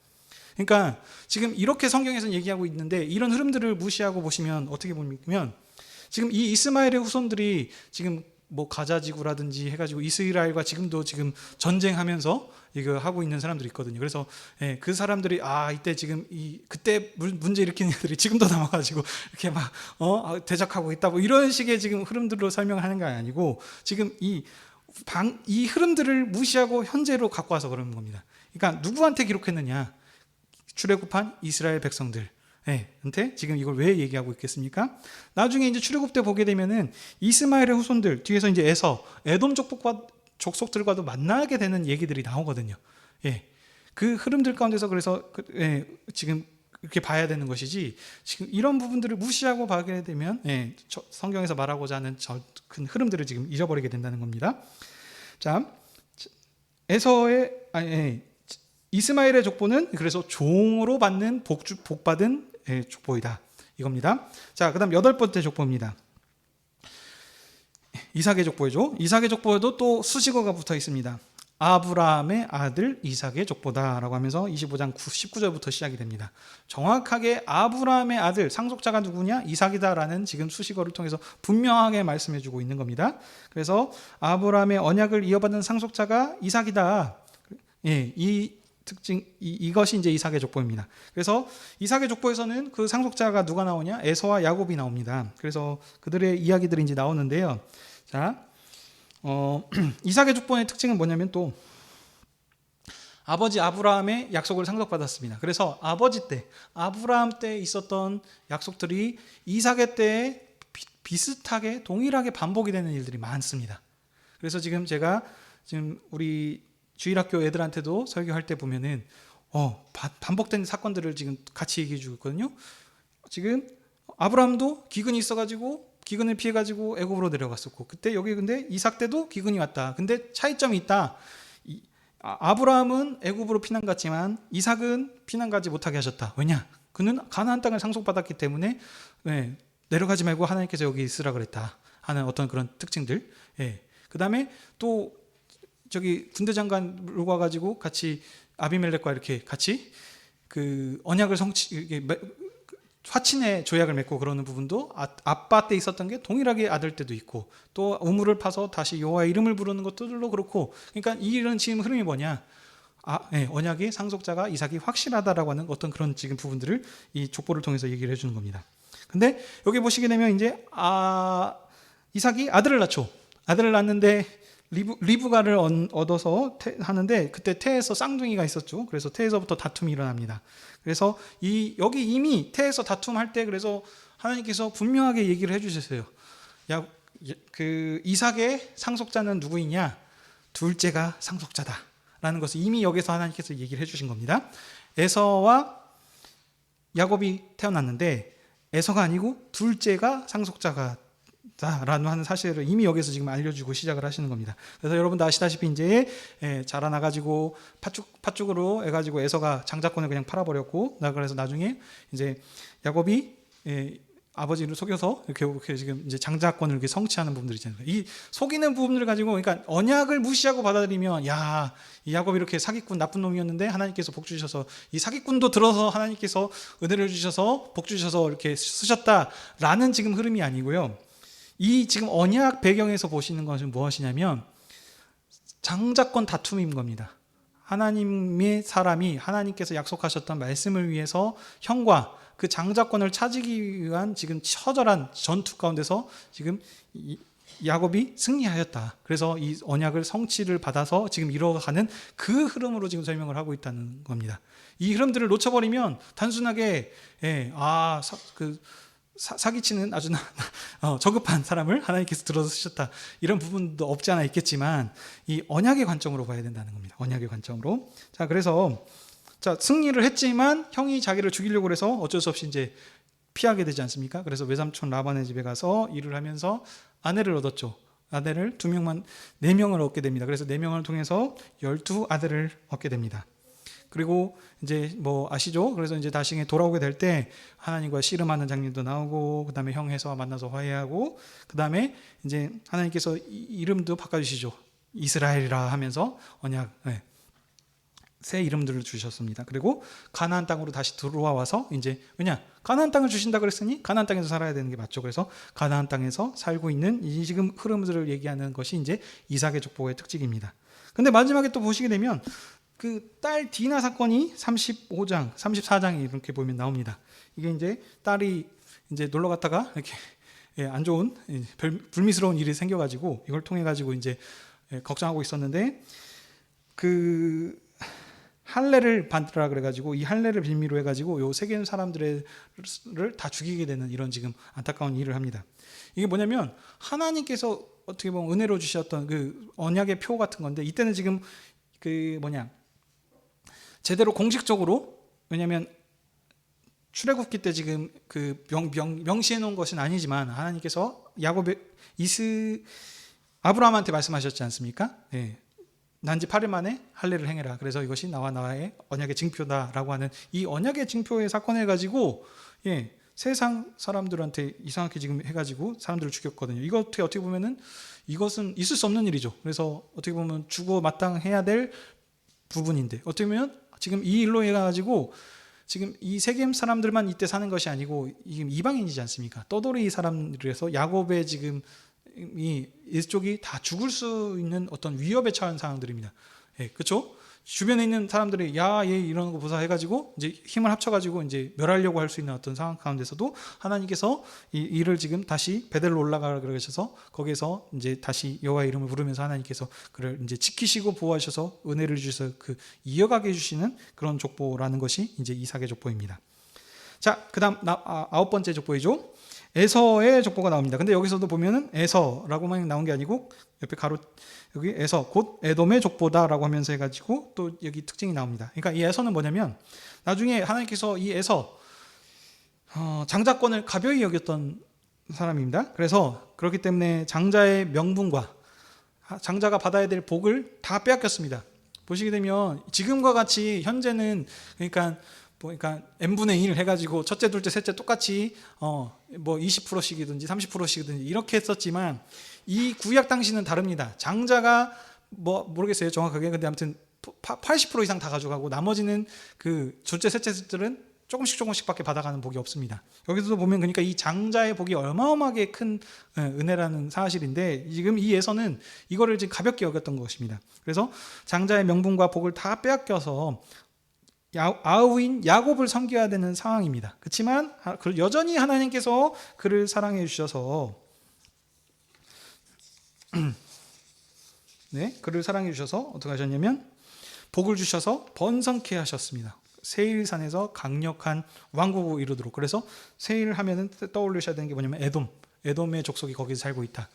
그러니까 지금 이렇게 성경에서는 얘기하고 있는데 이런 흐름들을 무시하고 보시면 어떻게 보면 지금 이 이스마엘의 후손들이 지금 뭐 가자지구라든지 해가지고 이스라엘과 지금도 지금 전쟁하면서 이거 하고 있는 사람들이 있거든요. 그래서 그 사람들이 이때 지금 그때 문제 일으키는 애들이 지금도 남아가지고 이렇게 막 대적하고 있다 뭐 이런 식의 지금 흐름들로 설명하는 게 아니고 지금 이 흐름들을 무시하고 현재로 갖고 와서 그러는 겁니다. 그러니까 누구한테 기록했느냐? 출애굽한 이스라엘 백성들. 근데 지금 이걸 왜 얘기하고 있겠습니까? 나중에 이제 출애굽 때 보게 되면은 이스마엘의 후손들 뒤에서 이제 에돔 족속들과도 만나게 되는 얘기들이 나오거든요. 그 흐름들 가운데서 그래서 지금 이렇게 봐야 되는 것이지 지금 이런 부분들을 무시하고 보게 되면 성경에서 말하고자 하는 큰 흐름들을 지금 잊어버리게 된다는 겁니다. 자, 이스마엘의 족보는 그래서 종으로 받는 복받은 족보이다 이겁니다. 자, 그다음 8번째 족보입니다. 이삭의 족보죠. 이삭의 족보에도 또 수식어가 붙어 있습니다. 아브라함의 아들 이삭의 족보다라고 하면서 25장 19절부터 시작이 됩니다. 정확하게 아브라함의 아들 상속자가 누구냐? 이삭이다라는 지금 수식어를 통해서 분명하게 말씀해주고 있는 겁니다. 그래서 아브라함의 언약을 이어받는 상속자가 이삭이다. 이 특징 이것이 이제 이삭의 족보입니다. 그래서 이삭의 족보에서는 그 상속자가 누가 나오냐? 에서와 야곱이 나옵니다. 그래서 그들의 이야기들이 이제 나오는데요. 자, 이삭의 족보의 특징은 뭐냐면 또 아버지 아브라함의 약속을 상속받았습니다. 그래서 아버지 때 아브라함 때 있었던 약속들이 이삭의 때에 비슷하게 동일하게 반복이 되는 일들이 많습니다. 그래서 지금 제가 우리 주일학교 애들한테도 설교할 때 보면은 반복된 사건들을 지금 같이 얘기해 주고 있거든요. 지금 아브라함도 기근이 있어가지고 기근을 피해가지고 애굽으로 내려갔었고 그때 여기 근데 이삭 때도 기근이 왔다. 근데 차이점이 있다. 아브라함은 애굽으로 피난 갔지만 이삭은 피난 가지 못하게 하셨다. 왜냐? 그는 가나안 땅을 상속받았기 때문에 내려가지 말고 하나님께서 여기 있으라 그랬다 하는 어떤 그런 특징들. 그 다음에 또 저기 군대 장관과 가지고 같이 아비멜렉과 이렇게 같이 그 언약을 화친의 조약을 맺고 그러는 부분도 아빠 때 있었던 게 동일하게 아들 때도 있고 또 우물을 파서 다시 여호와의 이름을 부르는 것들도 그렇고 그러니까 이런 지금 흐름이 뭐냐? 언약의 상속자가 이삭이 확실하다라고 하는 어떤 그런 지금 부분들을 이 족보를 통해서 얘기를 해주는 겁니다. 근데 여기 보시게 되면 이제 이삭이 아들을 낳죠. 아들을 낳는데 리브가를 얻어서 하는데 그때 태에서 쌍둥이가 있었죠. 그래서 태에서부터 다툼이 일어납니다. 그래서 여기 이미 태에서 다툼할 때 그래서 하나님께서 분명하게 얘기를 해주셨어요. 그 이삭의 상속자는 누구이냐? 둘째가 상속자다라는 것을 이미 여기서 하나님께서 얘기를 해주신 겁니다. 에서와 야곱이 태어났는데 에서가 아니고 둘째가 상속자가 라는 하는 사실을 이미 여기서 지금 알려주고 시작을 하시는 겁니다. 그래서 여러분도 아시다시피 이제 자라나가지고 팥죽으로 해가지고 에서가 장자권을 그냥 팔아버렸고, 그래서 나중에 이제 야곱이 아버지를 속여서 이렇게 지금 이제 장자권을 이렇게 성취하는 부분들이 있잖아요. 이 속이는 부분들을 가지고, 그러니까 언약을 무시하고 받아들이면, 이 야곱이 이렇게 사기꾼 나쁜 놈이었는데 하나님께서 복 주셔서 이 사기꾼도 들어서 하나님께서 은혜를 주셔서 복 주셔서 이렇게 쓰셨다라는 지금 흐름이 아니고요. 이 지금 언약 배경에서 보시는 것은 무엇이냐면 장자권 다툼인 겁니다. 하나님의 사람이 하나님께서 약속하셨던 말씀을 위해서 형과 그 장자권을 찾기 위한 지금 처절한 전투 가운데서 지금 야곱이 승리하였다. 그래서 이 언약을 성취를 받아서 지금 이뤄가는 그 흐름으로 지금 설명을 하고 있다는 겁니다. 이 흐름들을 놓쳐버리면 단순하게 사기치는 아주 저급한 사람을 하나님께서 들어서 쓰셨다, 이런 부분도 없지 않아 있겠지만 이 언약의 관점으로 봐야 된다는 겁니다. 언약의 관점으로. 자, 그래서 승리를 했지만 형이 자기를 죽이려고 해서 어쩔 수 없이 이제 피하게 되지 않습니까? 그래서 외삼촌 라반의 집에 가서 일을 하면서 아내를 얻었죠. 아내를 4명을 얻게 됩니다. 그래서 4명을 통해서 12아들을 얻게 됩니다. 그리고 이제 뭐 아시죠? 그래서 이제 다시 돌아오게 될 때 하나님과 씨름하는 장면도 나오고, 그 다음에 형 해서와 만나서 화해하고, 그 다음에 이제 하나님께서 이름도 바꿔주시죠. 이스라엘이라 하면서 언약, 새 이름들을 주셨습니다. 그리고 가나안 땅으로 다시 들어와서 이제 가나안 땅을 주신다 그랬으니 가나안 땅에서 살아야 되는 게 맞죠. 그래서 가나안 땅에서 살고 있는 이 지금 흐름들을 얘기하는 것이 이제 이삭의 족보의 특징입니다. 근데 마지막에 또 보시게 되면 그 딸 디나 사건이 35장, 34장에 이렇게 보면 나옵니다. 이게 이제 딸이 이제 놀러 갔다가 이렇게 안 좋은 불미스러운 일이 생겨가지고 이걸 통해 가지고 이제 걱정하고 있었는데 그 할례를 받으라 그래가지고 이 할례를 빌미로 해가지고 요 세겜 사람들을 다 죽이게 되는 이런 지금 안타까운 일을 합니다. 이게 뭐냐면 하나님께서 어떻게 보면 은혜로 주셨던 그 언약의 표 같은 건데, 이때는 지금 제대로 공식적으로, 왜냐하면 출애굽기 때 지금 그 명시해 놓은 것은 아니지만 하나님께서 아브라함한테 말씀하셨지 않습니까? 난지 8일 만에 할례를 행해라. 그래서 이것이 나의 언약의 증표다라고 하는 이 언약의 증표의 사건을 가지고 세상 사람들한테 이상하게 지금 해가지고 사람들을 죽였거든요. 이거 어떻게 보면은 이것은 있을 수 없는 일이죠. 그래서 어떻게 보면 죽어 마땅해야 될 부분인데, 어떻게 보면 지금 이 일로 해가지고 지금 이 세겜 사람들만 이때 사는 것이 아니고 지금 이방인이지 않습니까? 떠돌이 사람들에서 야곱의 지금 이쪽이 다 죽을 수 있는 어떤 위협에 처한 상황들입니다. 그렇죠? 주변에 있는 사람들이 얘 이런 거 보사 해가지고 이제 힘을 합쳐가지고 이제 멸하려고 할 수 있는 어떤 상황 가운데서도 하나님께서 이 일을 지금 다시 베델로 올라가라 그러셔서 거기에서 이제 다시 여호와의 이름을 부르면서 하나님께서 그를 이제 지키시고 보호하셔서 은혜를 주셔서 그 이어가게 해주시는 그런 족보라는 것이 이제 이삭의 족보입니다. 자, 그다음 9번째 족보이죠. 에서의 족보가 나옵니다. 근데 여기서도 보면은 에서라고만 나온 게 아니고 옆에 여기 에서 곧 에돔의 족보다라고 하면서 해가지고 또 여기 특징이 나옵니다. 그러니까 이 에서는 뭐냐면 나중에 하나님께서 이 에서 장자권을 가벼이 여겼던 사람입니다. 그래서 그렇기 때문에 장자의 명분과 장자가 받아야 될 복을 다 빼앗겼습니다. 보시게 되면 지금과 같이 현재는 그러니까 n분의 1 해가지고 첫째, 둘째, 셋째 똑같이 20%씩이든지 30%씩이든지 이렇게 했었지만 이 구약 당시는 다릅니다. 장자가 모르겠어요 정확하게. 근데 아무튼 80% 이상 다 가져가고 나머지는 그 둘째, 셋째들은 조금씩밖에 받아가는 복이 없습니다. 여기서도 보면 그러니까 이 장자의 복이 어마어마하게 큰 은혜라는 사실인데 지금 이 예서는 이거를 지금 가볍게 여겼던 것입니다. 그래서 장자의 명분과 복을 다 빼앗겨서 아우인 야곱을 섬겨야 되는 상황입니다. 그렇지만 여전히 하나님께서 그를 사랑해 주셔서 그를 사랑해 주셔서 어떻게 하셨냐면 복을 주셔서 번성케 하셨습니다. 세일산에서 강력한 왕국을 이루도록. 그래서 세일 하면은 떠올리셔야 되는 게 뭐냐면 에돔의 족속이 거기서 살고 있다.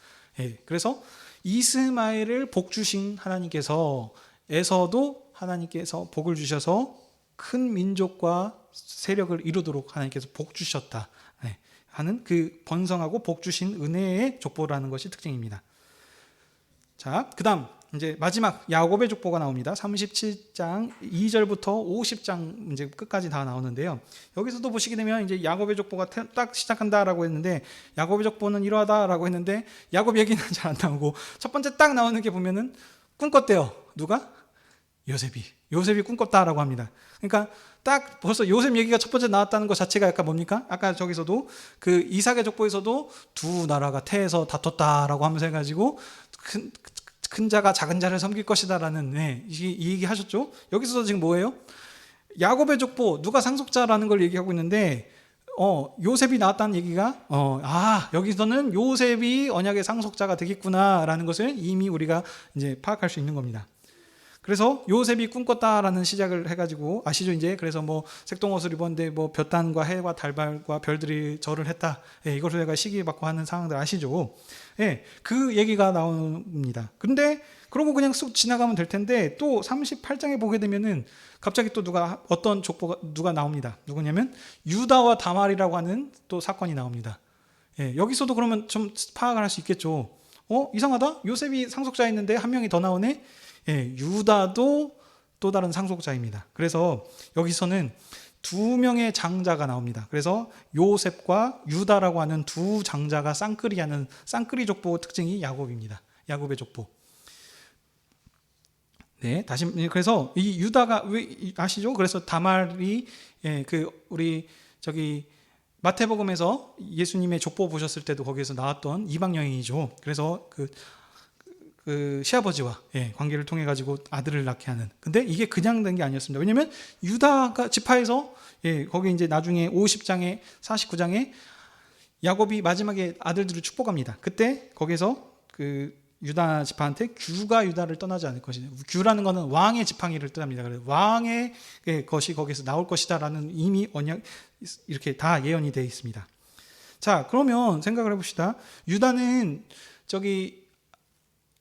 그래서 이스마엘을 복 주신 하나님께서 에서도 하나님께서 복을 주셔서 큰 민족과 세력을 이루도록 하나님께서 복 주셨다 하는 그 번성하고 복 주신 은혜의 족보라는 것이 특징입니다. 자, 그다음 이제 마지막 야곱의 족보가 나옵니다. 37장 2절부터 50장 이제 끝까지 다 나오는데요. 여기서도 보시게 되면 이제 야곱의 족보가 딱 시작한다라고 했는데 야곱의 족보는 이러하다라고 했는데 야곱 얘기는 잘 안 나오고 첫 번째 딱 나오는 게 보면은 꿈꿨대요. 누가? 요셉이 꿈꿨다라고 합니다. 그러니까 딱 벌써 요셉 얘기가 첫 번째 나왔다는 것 자체가 약간 뭡니까? 아까 저기서도 그 이삭의 족보에서도 두 나라가 태에서 다퉜다라고 하면서 해가지고 큰 자가 작은 자를 섬길 것이다라는 이 얘기 하셨죠? 여기서 지금 뭐예요? 야곱의 족보 누가 상속자라는 걸 얘기하고 있는데 요셉이 나왔다는 얘기가 여기서는 요셉이 언약의 상속자가 되겠구나라는 것을 이미 우리가 이제 파악할 수 있는 겁니다. 그래서 요셉이 꿈꿨다라는 시작을 해가지고 아시죠? 이제 그래서 뭐 색동옷을 입었는데 뭐 볕단과 해와 달발과 별들이 절을 했다. 이것을 내가 시기받고 하는 상황들 아시죠? 그 얘기가 나옵니다. 근데 그러고 그냥 쑥 지나가면 될 텐데 또 38장에 보게 되면은 갑자기 또 어떤 족보가 누가 나옵니다. 누구냐면 유다와 다말이라고 하는 또 사건이 나옵니다. 여기서도 그러면 좀 파악을 할 수 있겠죠. 이상하다. 요셉이 상속자였는데 한 명이 더 나오네. 유다도 또 다른 상속자입니다. 그래서 여기서는 두 명의 장자가 나옵니다. 그래서 요셉과 유다라고 하는 두 장자가 쌍끌이 족보 특징이 야곱입니다. 야곱의 족보. 그래서 이 유다가 왜 아시죠? 그래서 다말이 우리 마태복음에서 예수님의 족보 보셨을 때도 거기에서 나왔던 이방 여인이죠. 그래서 그 시아버지와 관계를 통해 가지고 아들을 낳게 하는. 근데 이게 그냥 된 게 아니었습니다. 왜냐하면 유다가 지파에서 거기 이제 나중에 50장에 49장에 야곱이 마지막에 아들들을 축복합니다. 그때 거기서 그 유다 지파한테 규가 유다를 떠나지 않을 것이다. 규라는 것은 왕의 지팡이를 뜻합니다. 그래서 왕의 것이 거기서 나올 것이다라는 이미 언약 이렇게 다 예언이 되어 있습니다. 자, 그러면 생각을 해봅시다. 유다는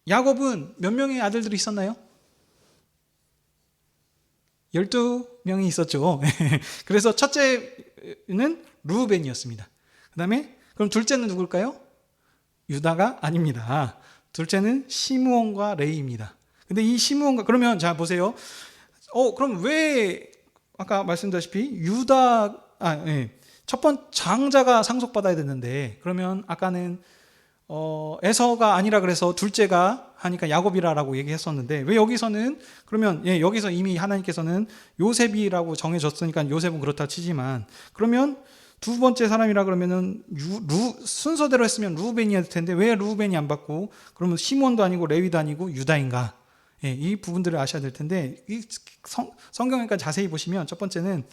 야곱은 몇 명의 아들들이 있었나요? 12명이 있었죠. 그래서 첫째는 루벤이었습니다. 그 다음에 그럼 둘째는 누굴까요? 유다가 아닙니다. 둘째는 시므온과 레이입니다. 근데 이 시므온과 그러면 자 보세요. 그럼 왜 아까 말씀드렸다시피 첫 번째 장자가 상속받아야 되는데 그러면 아까는 에서가 아니라 그래서 둘째가 하니까 야곱이라고 얘기했었는데 왜 여기서는 그러면 여기서 이미 하나님께서는 요셉이라고 정해졌으니까 요셉은 그렇다 치지만 그러면 두 번째 사람이라 그러면은 순서대로 했으면 루벤이었을 텐데 왜 루벤이 안 받고 그러면 시몬도 아니고 레위도 아니고 유다인가? 이 부분들을 아셔야 될 텐데 이 성경에까지 자세히 보시면 첫 번째는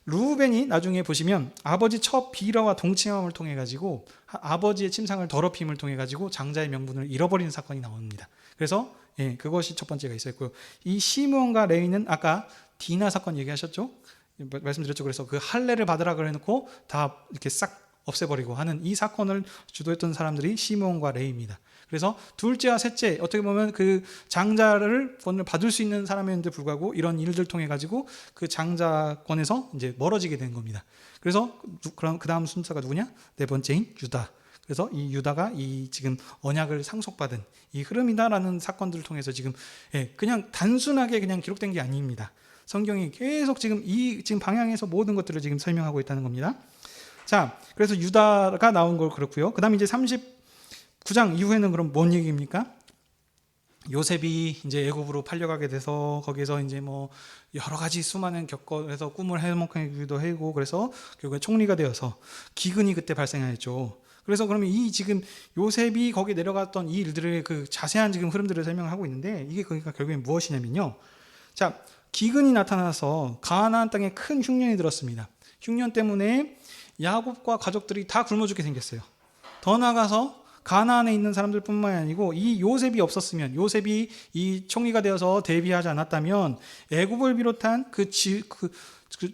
루벤이 나중에 보시면 아버지 첫 비라와 동침함을 통해 가지고 아버지의 침상을 더럽힘을 통해 가지고 장자의 명분을 잃어버리는 사건이 나옵니다. 그래서 그것이 첫 번째가 있었고요. 이 시므온과 레위는 아까 디나 사건 얘기하셨죠? 말씀드렸죠. 그래서 그 할례를 받으라 그래놓고 다 이렇게 싹 없애버리고 하는 이 사건을 주도했던 사람들이 시므온과 레위입니다. 그래서 둘째와 셋째 어떻게 보면 그 장자를 받을 수 있는 사람이었는데 불구하고 이런 일들 통해 가지고 그 장자권에서 이제 멀어지게 된 겁니다. 그래서 그럼 그 다음 순서가 누구냐? 네 번째인 유다. 그래서 이 유다가 이 지금 언약을 상속받은 이 흐름이다라는 사건들을 통해서 지금 그냥 단순하게 그냥 기록된 게 아닙니다. 성경이 계속 지금 방향에서 모든 것들을 지금 설명하고 있다는 겁니다. 자, 그래서 유다가 나온 걸 그렇고요. 그 다음에 이제 39장 이후에는 그럼 뭔 얘기입니까? 요셉이 이제 애굽으로 팔려가게 돼서 거기서 이제 뭐 여러 가지 수많은 겪어서 꿈을 해먹기도 하고 그래서 결국에 총리가 되어서 기근이 그때 발생했죠. 그래서 그러면 이 지금 요셉이 거기 내려갔던 이 일들의 그 자세한 지금 흐름들을 설명하고 있는데 이게 그러니까 결국엔 무엇이냐면요. 자, 기근이 나타나서 가나안 땅에 큰 흉년이 들었습니다. 흉년 때문에 야곱과 가족들이 다 굶어 죽게 생겼어요. 더 나아가서 가나안에 있는 사람들뿐만이 아니고 이 요셉이 없었으면 요셉이 이 총리가 되어서 대비하지 않았다면 애굽을 비롯한 그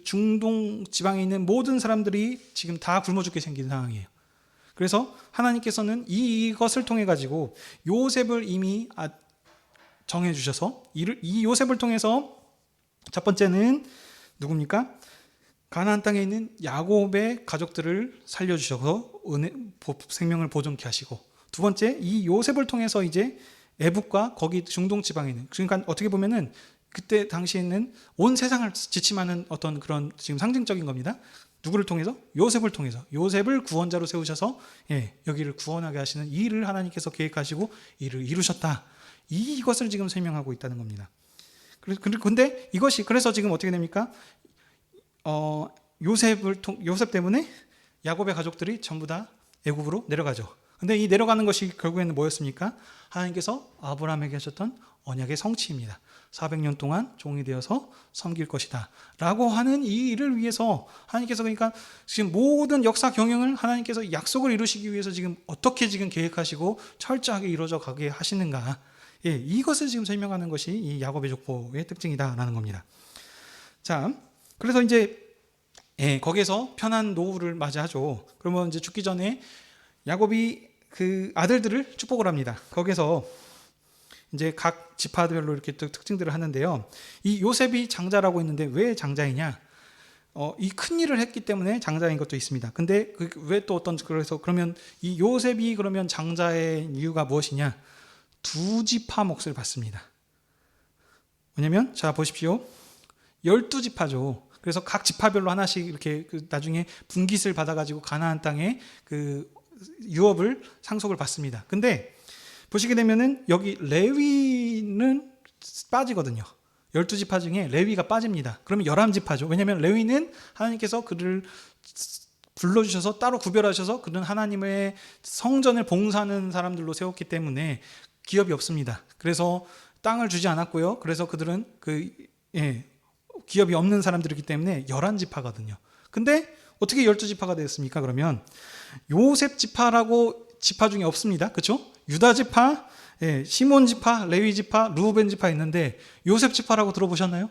중동 지방에 있는 모든 사람들이 지금 다 굶어 죽게 생긴 상황이에요. 그래서 하나님께서는 이것을 통해 가지고 요셉을 이미 정해 주셔서 이 요셉을 통해서 첫 번째는 누굽니까? 가나안 땅에 있는 야곱의 가족들을 살려주셔서 생명을 보존케 하시고, 두 번째 이 요셉을 통해서 이제 애굽과 거기 중동 지방에 있는, 그러니까 어떻게 보면은 그때 당시에는 온 세상을 지침하는 어떤 그런 지금 상징적인 겁니다. 누구를 통해서? 요셉을 통해서. 요셉을 구원자로 세우셔서 여기를 구원하게 하시는 이 일을 하나님께서 계획하시고 이를 이루셨다. 이것을 지금 설명하고 있다는 겁니다. 근데 이것이 그래서 지금 어떻게 됩니까? 요셉 때문에 야곱의 가족들이 전부 다 애굽으로 내려가죠. 근데 이 내려가는 것이 결국에는 뭐였습니까? 하나님께서 아브라함에게 하셨던 언약의 성취입니다. 400년 동안 종이 되어서 섬길 것이다 라고 하는 이 일을 위해서 하나님께서 그러니까 지금 모든 역사 경영을 하나님께서 약속을 이루시기 위해서 지금 어떻게 지금 계획하시고 철저하게 이루어져 가게 하시는가, 이것을 지금 설명하는 것이 이 야곱의 족보의 특징이다라는 겁니다. 자, 그래서 이제 거기에서 편한 노후를 맞이하죠. 그러면 이제 죽기 전에 야곱이 그 아들들을 축복을 합니다. 거기서 이제 각 지파별로 이렇게 특징들을 하는데요. 이 요셉이 장자라고 있는데 왜 장자이냐? 이 큰 일을 했기 때문에 장자인 것도 있습니다. 근데 왜 또 그래서 그러면 이 요셉이 그러면 장자의 이유가 무엇이냐? 두 지파 몫을 받습니다. 왜냐면 자 보십시오. 12지파죠. 그래서 각 지파별로 하나씩 이렇게 나중에 분깃을 받아가지고 가나안 땅에 그 유업을 상속을 받습니다. 근데 보시게 되면은 여기 레위는 빠지거든요. 12지파 중에 레위가 빠집니다. 그러면 11지파죠. 왜냐하면 레위는 하나님께서 그를 불러주셔서 따로 구별하셔서 그는 하나님의 성전을 봉사하는 사람들로 세웠기 때문에 기업이 없습니다. 그래서 땅을 주지 않았고요. 그래서 그들은 기업이 없는 사람들이기 때문에 11지파거든요. 근데 어떻게 12지파가 되었습니까? 그러면 요셉 지파라고 지파 중에 없습니다. 그렇죠? 유다 지파, 시몬 지파, 레위 지파, 루벤 지파 있는데 요셉 지파라고 들어보셨나요?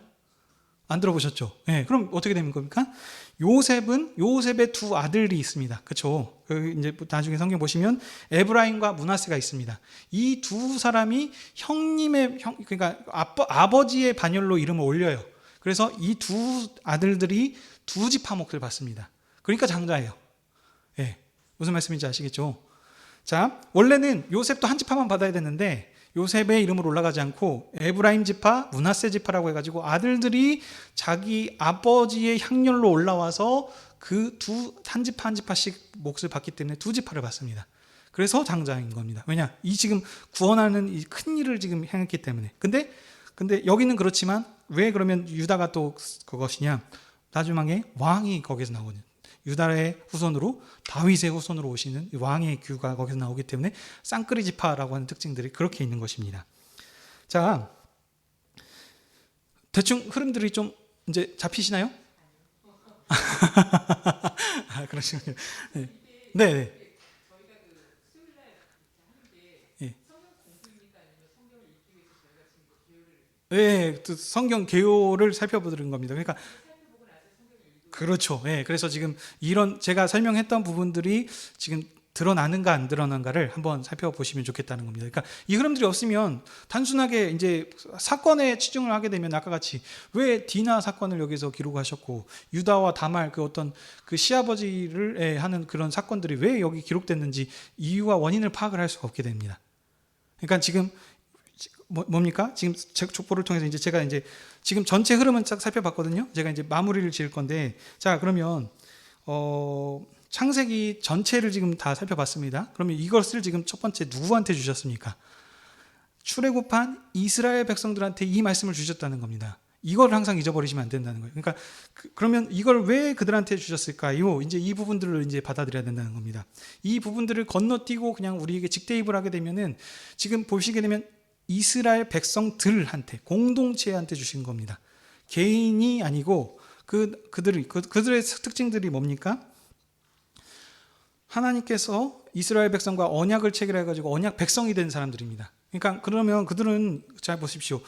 안 들어보셨죠? 그럼 어떻게 되는 겁니까? 요셉의 두 아들이 있습니다. 그렇죠? 이제 나중에 성경 보시면 에브라임과 므낫세가 있습니다. 이 두 사람이 그러니까 아버지의 반열로 이름을 올려요. 그래서 이 두 아들들이 두 지파 몫을 받습니다. 그러니까 장자예요. 무슨 말씀인지 아시겠죠? 자, 원래는 요셉도 한 지파만 받아야 되는데 요셉의 이름으로 올라가지 않고 에브라임 지파, 므낫세 지파라고 해가지고 아들들이 자기 아버지의 향렬로 올라와서 그 한 지파 한 지파씩 몫을 받기 때문에 두 지파를 받습니다. 그래서 장자인 겁니다. 왜냐? 이 지금 구원하는 이 큰 일을 지금 행했기 때문에. 근데 여기는 그렇지만 왜 그러면 유다가 또 그것이냐? 나중에 왕이 거기서 나오는 유다의 후손으로 다윗의 후손으로 오시는 왕의 규가 거기서 나오기 때문에 쌍끌이 지파라고 하는 특징들이 그렇게 있는 것입니다. 자, 대충 흐름들이 좀 이제 잡히시나요? 그러시군요. 네. 네, 성경 개요를 살펴보는 겁니다. 그러니까 그렇죠. 그래서 지금 이런 제가 설명했던 부분들이 지금 드러나는가 안 드러나는가를 한번 살펴보시면 좋겠다는 겁니다. 그러니까 이 흐름들이 없으면 단순하게 이제 사건에 치중을 하게 되면 아까 같이 왜 디나 사건을 여기서 기록하셨고 유다와 다말 그 어떤 그 시아버지를 하는 그런 사건들이 왜 여기 기록됐는지 이유와 원인을 파악을 할 수가 없게 됩니다. 그러니까 지금 뭡니까? 지금 족보를 통해서 이제 제가 이제 지금 전체 흐름은 쫙 살펴봤거든요. 제가 이제 마무리를 지을 건데, 자 그러면 창세기 전체를 지금 다 살펴봤습니다. 그러면 이것을 지금 첫 번째 누구한테 주셨습니까? 출애굽한 이스라엘 백성들한테 이 말씀을 주셨다는 겁니다. 이걸 항상 잊어버리시면 안 된다는 거예요. 그러니까 그러면 이걸 왜 그들한테 주셨을까요? 이제 이 부분들을 이제 받아들여야 된다는 겁니다. 이 부분들을 건너뛰고 그냥 우리에게 직대입을 하게 되면은 지금 보시게 되면 이스라엘 백성들한테, 공동체한테 주신 겁니다. 개인이 아니고 그들의 특징들이 뭡니까? 하나님께서 이스라엘 백성과 언약을 체결해 가지고 언약 백성이 된 사람들입니다. 그러니까 그러면 그들은 잘 보십시오.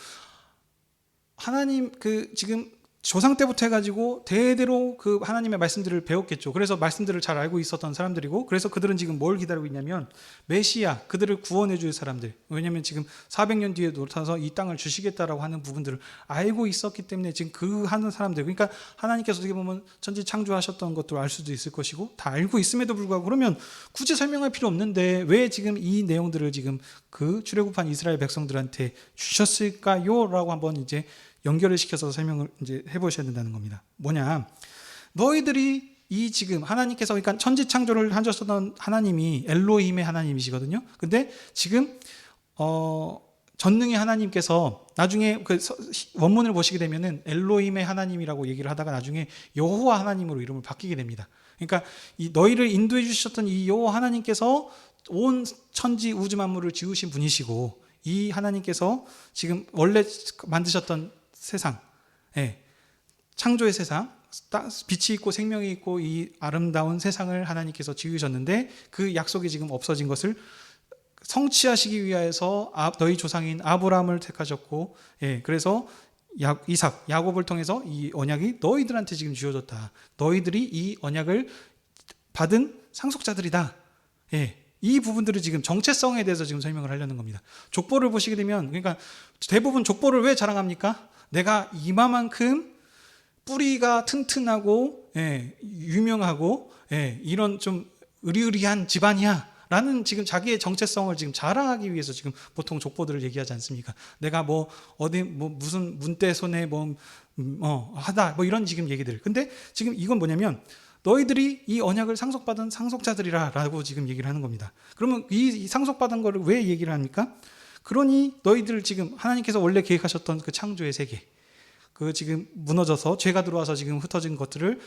하나님 지금 조상 때부터 해가지고 대대로 그 하나님의 말씀들을 배웠겠죠. 그래서 말씀들을 잘 알고 있었던 사람들이고, 그래서 그들은 지금 뭘 기다리고 있냐면 메시아, 그들을 구원해 줄 사람들. 왜냐하면 지금 400년 뒤에 돌아서 이 땅을 주시겠다라고 하는 부분들을 알고 있었기 때문에 지금 그 하는 사람들, 그러니까 하나님께서 어떻게 보면 천지 창조하셨던 것도 알 수도 있을 것이고 다 알고 있음에도 불구하고, 그러면 굳이 설명할 필요 없는데 왜 지금 이 내용들을 지금 그 출애굽한 이스라엘 백성들한테 주셨을까요? 라고 한번 이제 연결을 시켜서 설명을 이제 해보셔야 된다는 겁니다. 뭐냐? 너희들이 이 지금 하나님께서, 그러니까 천지 창조를 하셨던 하나님이 엘로힘의 하나님이시거든요. 근데 지금 전능의 하나님께서 나중에 그 원문을 보시게 되면은 엘로힘의 하나님이라고 얘기를 하다가 나중에 여호와 하나님으로 이름을 바뀌게 됩니다. 그러니까 이 너희를 인도해 주셨던 이 여호와 하나님께서 온 천지 우주 만물을 지으신 분이시고, 이 하나님께서 지금 원래 만드셨던 세상, 창조의 세상, 빛이 있고 생명이 있고 이 아름다운 세상을 하나님께서 지으셨는데 그 약속이 지금 없어진 것을 성취하시기 위하여서 너희 조상인 아브라함을 택하셨고, 그래서 이삭, 야곱을 통해서 이 언약이 너희들한테 지금 주어졌다. 너희들이 이 언약을 받은 상속자들이다. 이 부분들을 지금 정체성에 대해서 지금 설명을 하려는 겁니다. 족보를 보시게 되면, 그러니까 대부분 족보를 왜 자랑합니까? 내가 이마만큼 뿌리가 튼튼하고 유명하고 이런 좀 의리의리한 집안이야 라는 지금 자기의 정체성을 지금 자랑하기 위해서 지금 보통 족보들을 얘기하지 않습니까? 내가 뭐 어디 뭐 무슨 문대손에 하다 이런 지금 얘기들. 근데 지금 이건 뭐냐면 너희들이 이 언약을 상속받은 상속자들이라고 지금 얘기를 하는 겁니다. 그러면 이 상속받은 거를 왜 얘기를 합니까? 그러니 너희들 지금 하나님께서 원래 계획하셨던 그 창조의 세계, 그 지금 무너져서 죄가 들어와서 지금 흩어진 것들을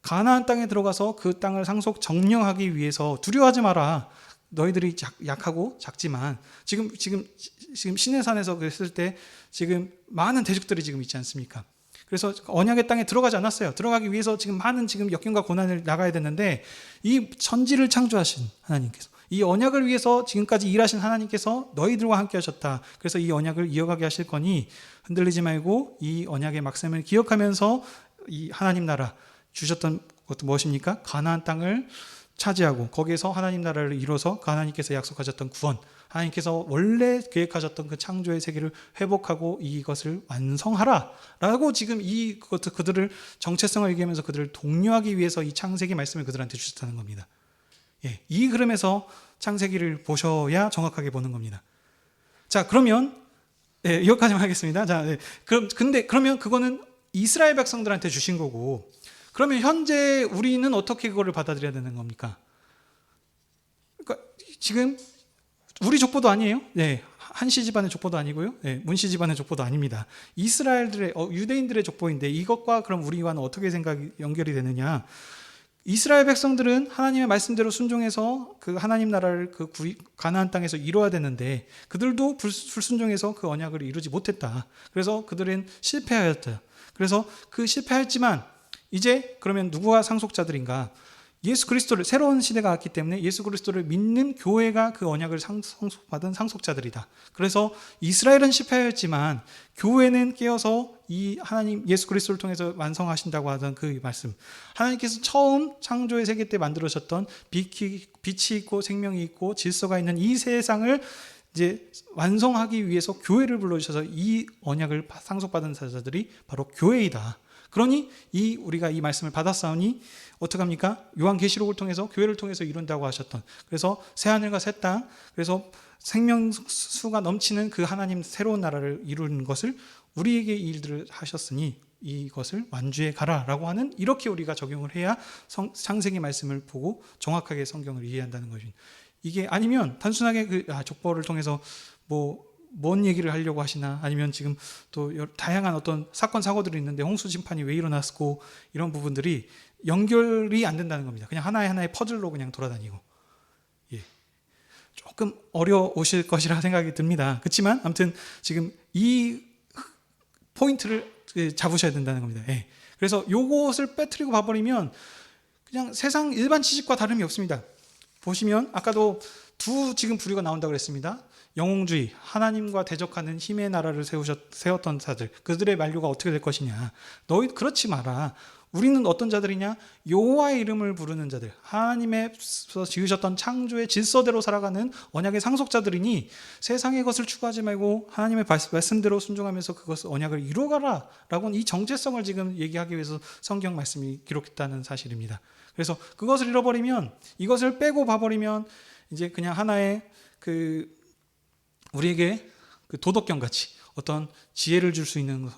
가나안 땅에 들어가서 그 땅을 상속 정령하기 위해서 두려워하지 마라. 너희들이 약하고 작지만 지금 신의 산에서 그랬을 때 지금 많은 대적들이 지금 있지 않습니까? 그래서 언약의 땅에 들어가지 않았어요. 들어가기 위해서 지금 많은 지금 역경과 고난을 나가야 됐는데 이 천지를 창조하신 하나님께서, 이 언약을 위해서 지금까지 일하신 하나님께서 너희들과 함께 하셨다. 그래서 이 언약을 이어가게 하실 거니 흔들리지 말고 이 언약의 막셈을 기억하면서 이 하나님 나라 주셨던 것도 무엇입니까? 가나안 땅을 차지하고 거기에서 하나님 나라를 이뤄서 하나님께서 약속하셨던 구원, 하나님께서 원래 계획하셨던 그 창조의 세계를 회복하고 이것을 완성하라 라고 지금 그들을 정체성을 얘기하면서 그들을 독려하기 위해서 이 창세기 말씀을 그들한테 주셨다는 겁니다. 이 흐름에서 창세기를 보셔야 정확하게 보는 겁니다. 자, 그러면 여기까지만 하겠습니다. 자, 근데 그러면 그거는 이스라엘 백성들한테 주신 거고, 그러면 현재 우리는 어떻게 그거를 받아들여야 되는 겁니까? 그러니까 지금 우리 족보도 아니에요. 한시 집안의 족보도 아니고요. 문시 집안의 족보도 아닙니다. 이스라엘들의 유대인들의 족보인데 이것과 그럼 우리와는 어떻게 연결이 되느냐? 이스라엘 백성들은 하나님의 말씀대로 순종해서 그 하나님 나라를 그 가나안 땅에서 이루어야 되는데 그들도 불순종해서 그 언약을 이루지 못했다. 그래서 그들은 실패하였다. 그래서 그 실패했지만 이제 그러면 누구가 상속자들인가? 예수 그리스도를, 새로운 시대가 왔기 때문에 예수 그리스도를 믿는 교회가 그 언약을 상속받은 상속자들이다. 그래서 이스라엘은 실패하였지만 교회는 깨어서 이 하나님 예수 그리스도를 통해서 완성하신다고 하던 그 말씀, 하나님께서 처음 창조의 세계 때 만들어졌던 빛이 있고 생명이 있고 질서가 있는 이 세상을 이제 완성하기 위해서 교회를 불러주셔서 이 언약을 상속받은 자들이 바로 교회이다. 그러니 우리가 이 말씀을 받았사오니 어떡합니까? 요한계시록을 통해서 교회를 통해서 이룬다고 하셨던, 그래서 새하늘과 새 땅, 그래서 생명수가 넘치는 그 하나님 새로운 나라를 이루는 것을 우리에게 이 일들을 하셨으니 이것을 완주해 가라라고 하는, 이렇게 우리가 적용을 해야 창세기 말씀을 보고 정확하게 성경을 이해한다는 것입니다. 이게 아니면 단순하게 족보를 통해서 뭔 얘기를 하려고 하시나, 아니면 지금 또 다양한 어떤 사건 사고들이 있는데 홍수 심판이 왜 일어났고, 이런 부분들이 연결이 안 된다는 겁니다. 그냥 하나의 퍼즐로 그냥 돌아다니고, 예, 조금 어려우실 것이라 생각이 듭니다. 그렇지만 아무튼 지금 이 포인트를 잡으셔야 된다는 겁니다. 예. 그래서 요것을 빼뜨리고 봐버리면 그냥 세상 일반 지식과 다름이 없습니다. 보시면 아까도 두 지금 부류가 나온다고 그랬습니다. 영웅주의, 하나님과 대적하는 힘의 나라를 세웠던 자들, 그들의 만류가 어떻게 될 것이냐. 너희 그렇지 마라. 우리는 어떤 자들이냐? 여호와의 이름을 부르는 자들, 하나님께서 지으셨던 창조의 질서대로 살아가는 언약의 상속자들이니 세상의 것을 추구하지 말고 하나님의 말씀대로 순종하면서 그것을 언약을 이루어가라 라고는 이 정체성을 지금 얘기하기 위해서 성경 말씀이 기록했다는 사실입니다. 그래서 그것을 잃어버리면, 이것을 빼고 봐버리면 이제 그냥 하나의 우리에게 도덕경 같이 어떤 지혜를 줄 수 있는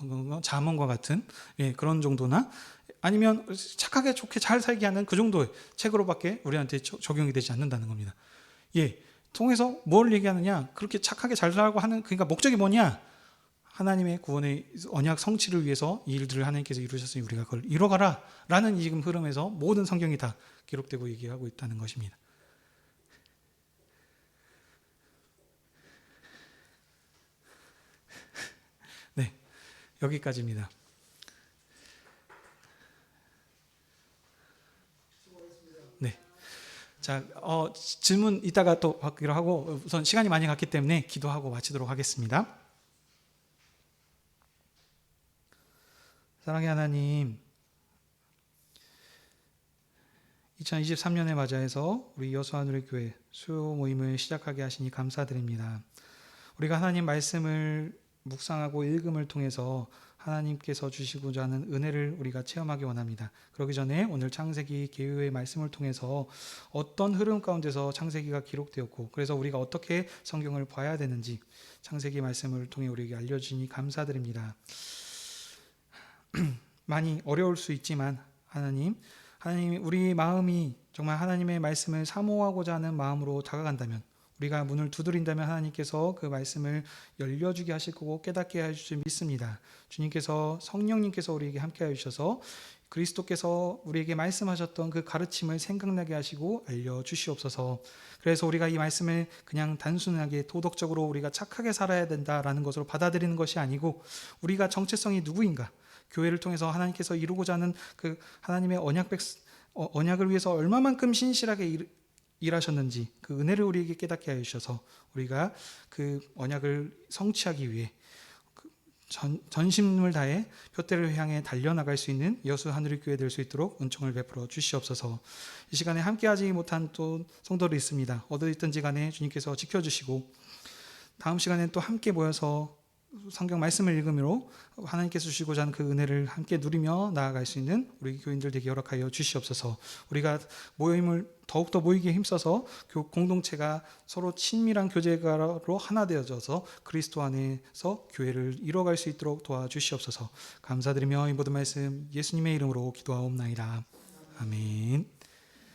잠언과 같은, 예, 그런 정도나, 아니면 착하게 좋게 잘 살게 하는 그 정도의 책으로밖에 우리한테 적용이 되지 않는다는 겁니다. 예, 통해서 뭘 얘기하느냐? 그렇게 착하게 잘 살고 하는, 그러니까 목적이 뭐냐? 하나님의 구원의 언약 성취를 위해서 이 일들을 하나님께서 이루셨으니 우리가 그걸 이뤄가라 라는 지금 흐름에서 모든 성경이 다 기록되고 얘기하고 있다는 것입니다. 네, 여기까지입니다. 네. 자, 질문 이따가 또 받기로 하고, 우선 시간이 많이 갔기 때문에 기도하고 마치도록 하겠습니다. 사랑의 하나님, 2023년에 맞이해서 우리 여수하늘의 교회 수요 모임을 시작하게 하시니 감사드립니다. 우리가 하나님 말씀을 묵상하고 읽음을 통해서 하나님께서 주시고자 하는 은혜를 우리가 체험하기 원합니다. 그러기 전에 오늘 창세기 계유의 말씀을 통해서 어떤 흐름 가운데서 창세기가 기록되었고, 그래서 우리가 어떻게 성경을 봐야 되는지 창세기 말씀을 통해 우리에게 알려주시니 감사드립니다. 많이 어려울 수 있지만 하나님 우리 마음이 정말 하나님의 말씀을 사모하고자 하는 마음으로 다가간다면, 우리가 문을 두드린다면 하나님께서 그 말씀을 열려주게 하실 거고 깨닫게 하실 줄 믿습니다. 주님께서, 성령님께서 우리에게 함께하여 주셔서 그리스도께서 우리에게 말씀하셨던 그 가르침을 생각나게 하시고 알려주시옵소서. 그래서 우리가 이 말씀을 그냥 단순하게 도덕적으로 우리가 착하게 살아야 된다라는 것으로 받아들이는 것이 아니고, 우리가 정체성이 누구인가, 교회를 통해서 하나님께서 이루고자 하는 그 하나님의 언약을 위해서 얼마만큼 신실하게 일하셨는지 그 은혜를 우리에게 깨닫게 하여 주셔서 우리가 그 언약을 성취하기 위해 전심을 다해 표대를 향해 달려나갈 수 있는 여수 하늘의 교회 될 수 있도록 은총을 베풀어 주시옵소서. 이 시간에 함께하지 못한 또 성도들이 있습니다. 어디 있든지 간에 주님께서 지켜주시고, 다음 시간에 또 함께 모여서 성경 말씀을 읽음으로 하나님께서 주시고자 하는 그 은혜를 함께 누리며 나아갈 수 있는 우리 교인들 되게 허락하여 주시옵소서. 우리가 모임을 더욱더 모이기에 힘써서 공동체가 서로 친밀한 교제가로 하나 되어져서 그리스도 안에서 교회를 이뤄갈 수 있도록 도와주시옵소서. 감사드리며 이 모든 말씀 예수님의 이름으로 기도하옵나이다. 아멘.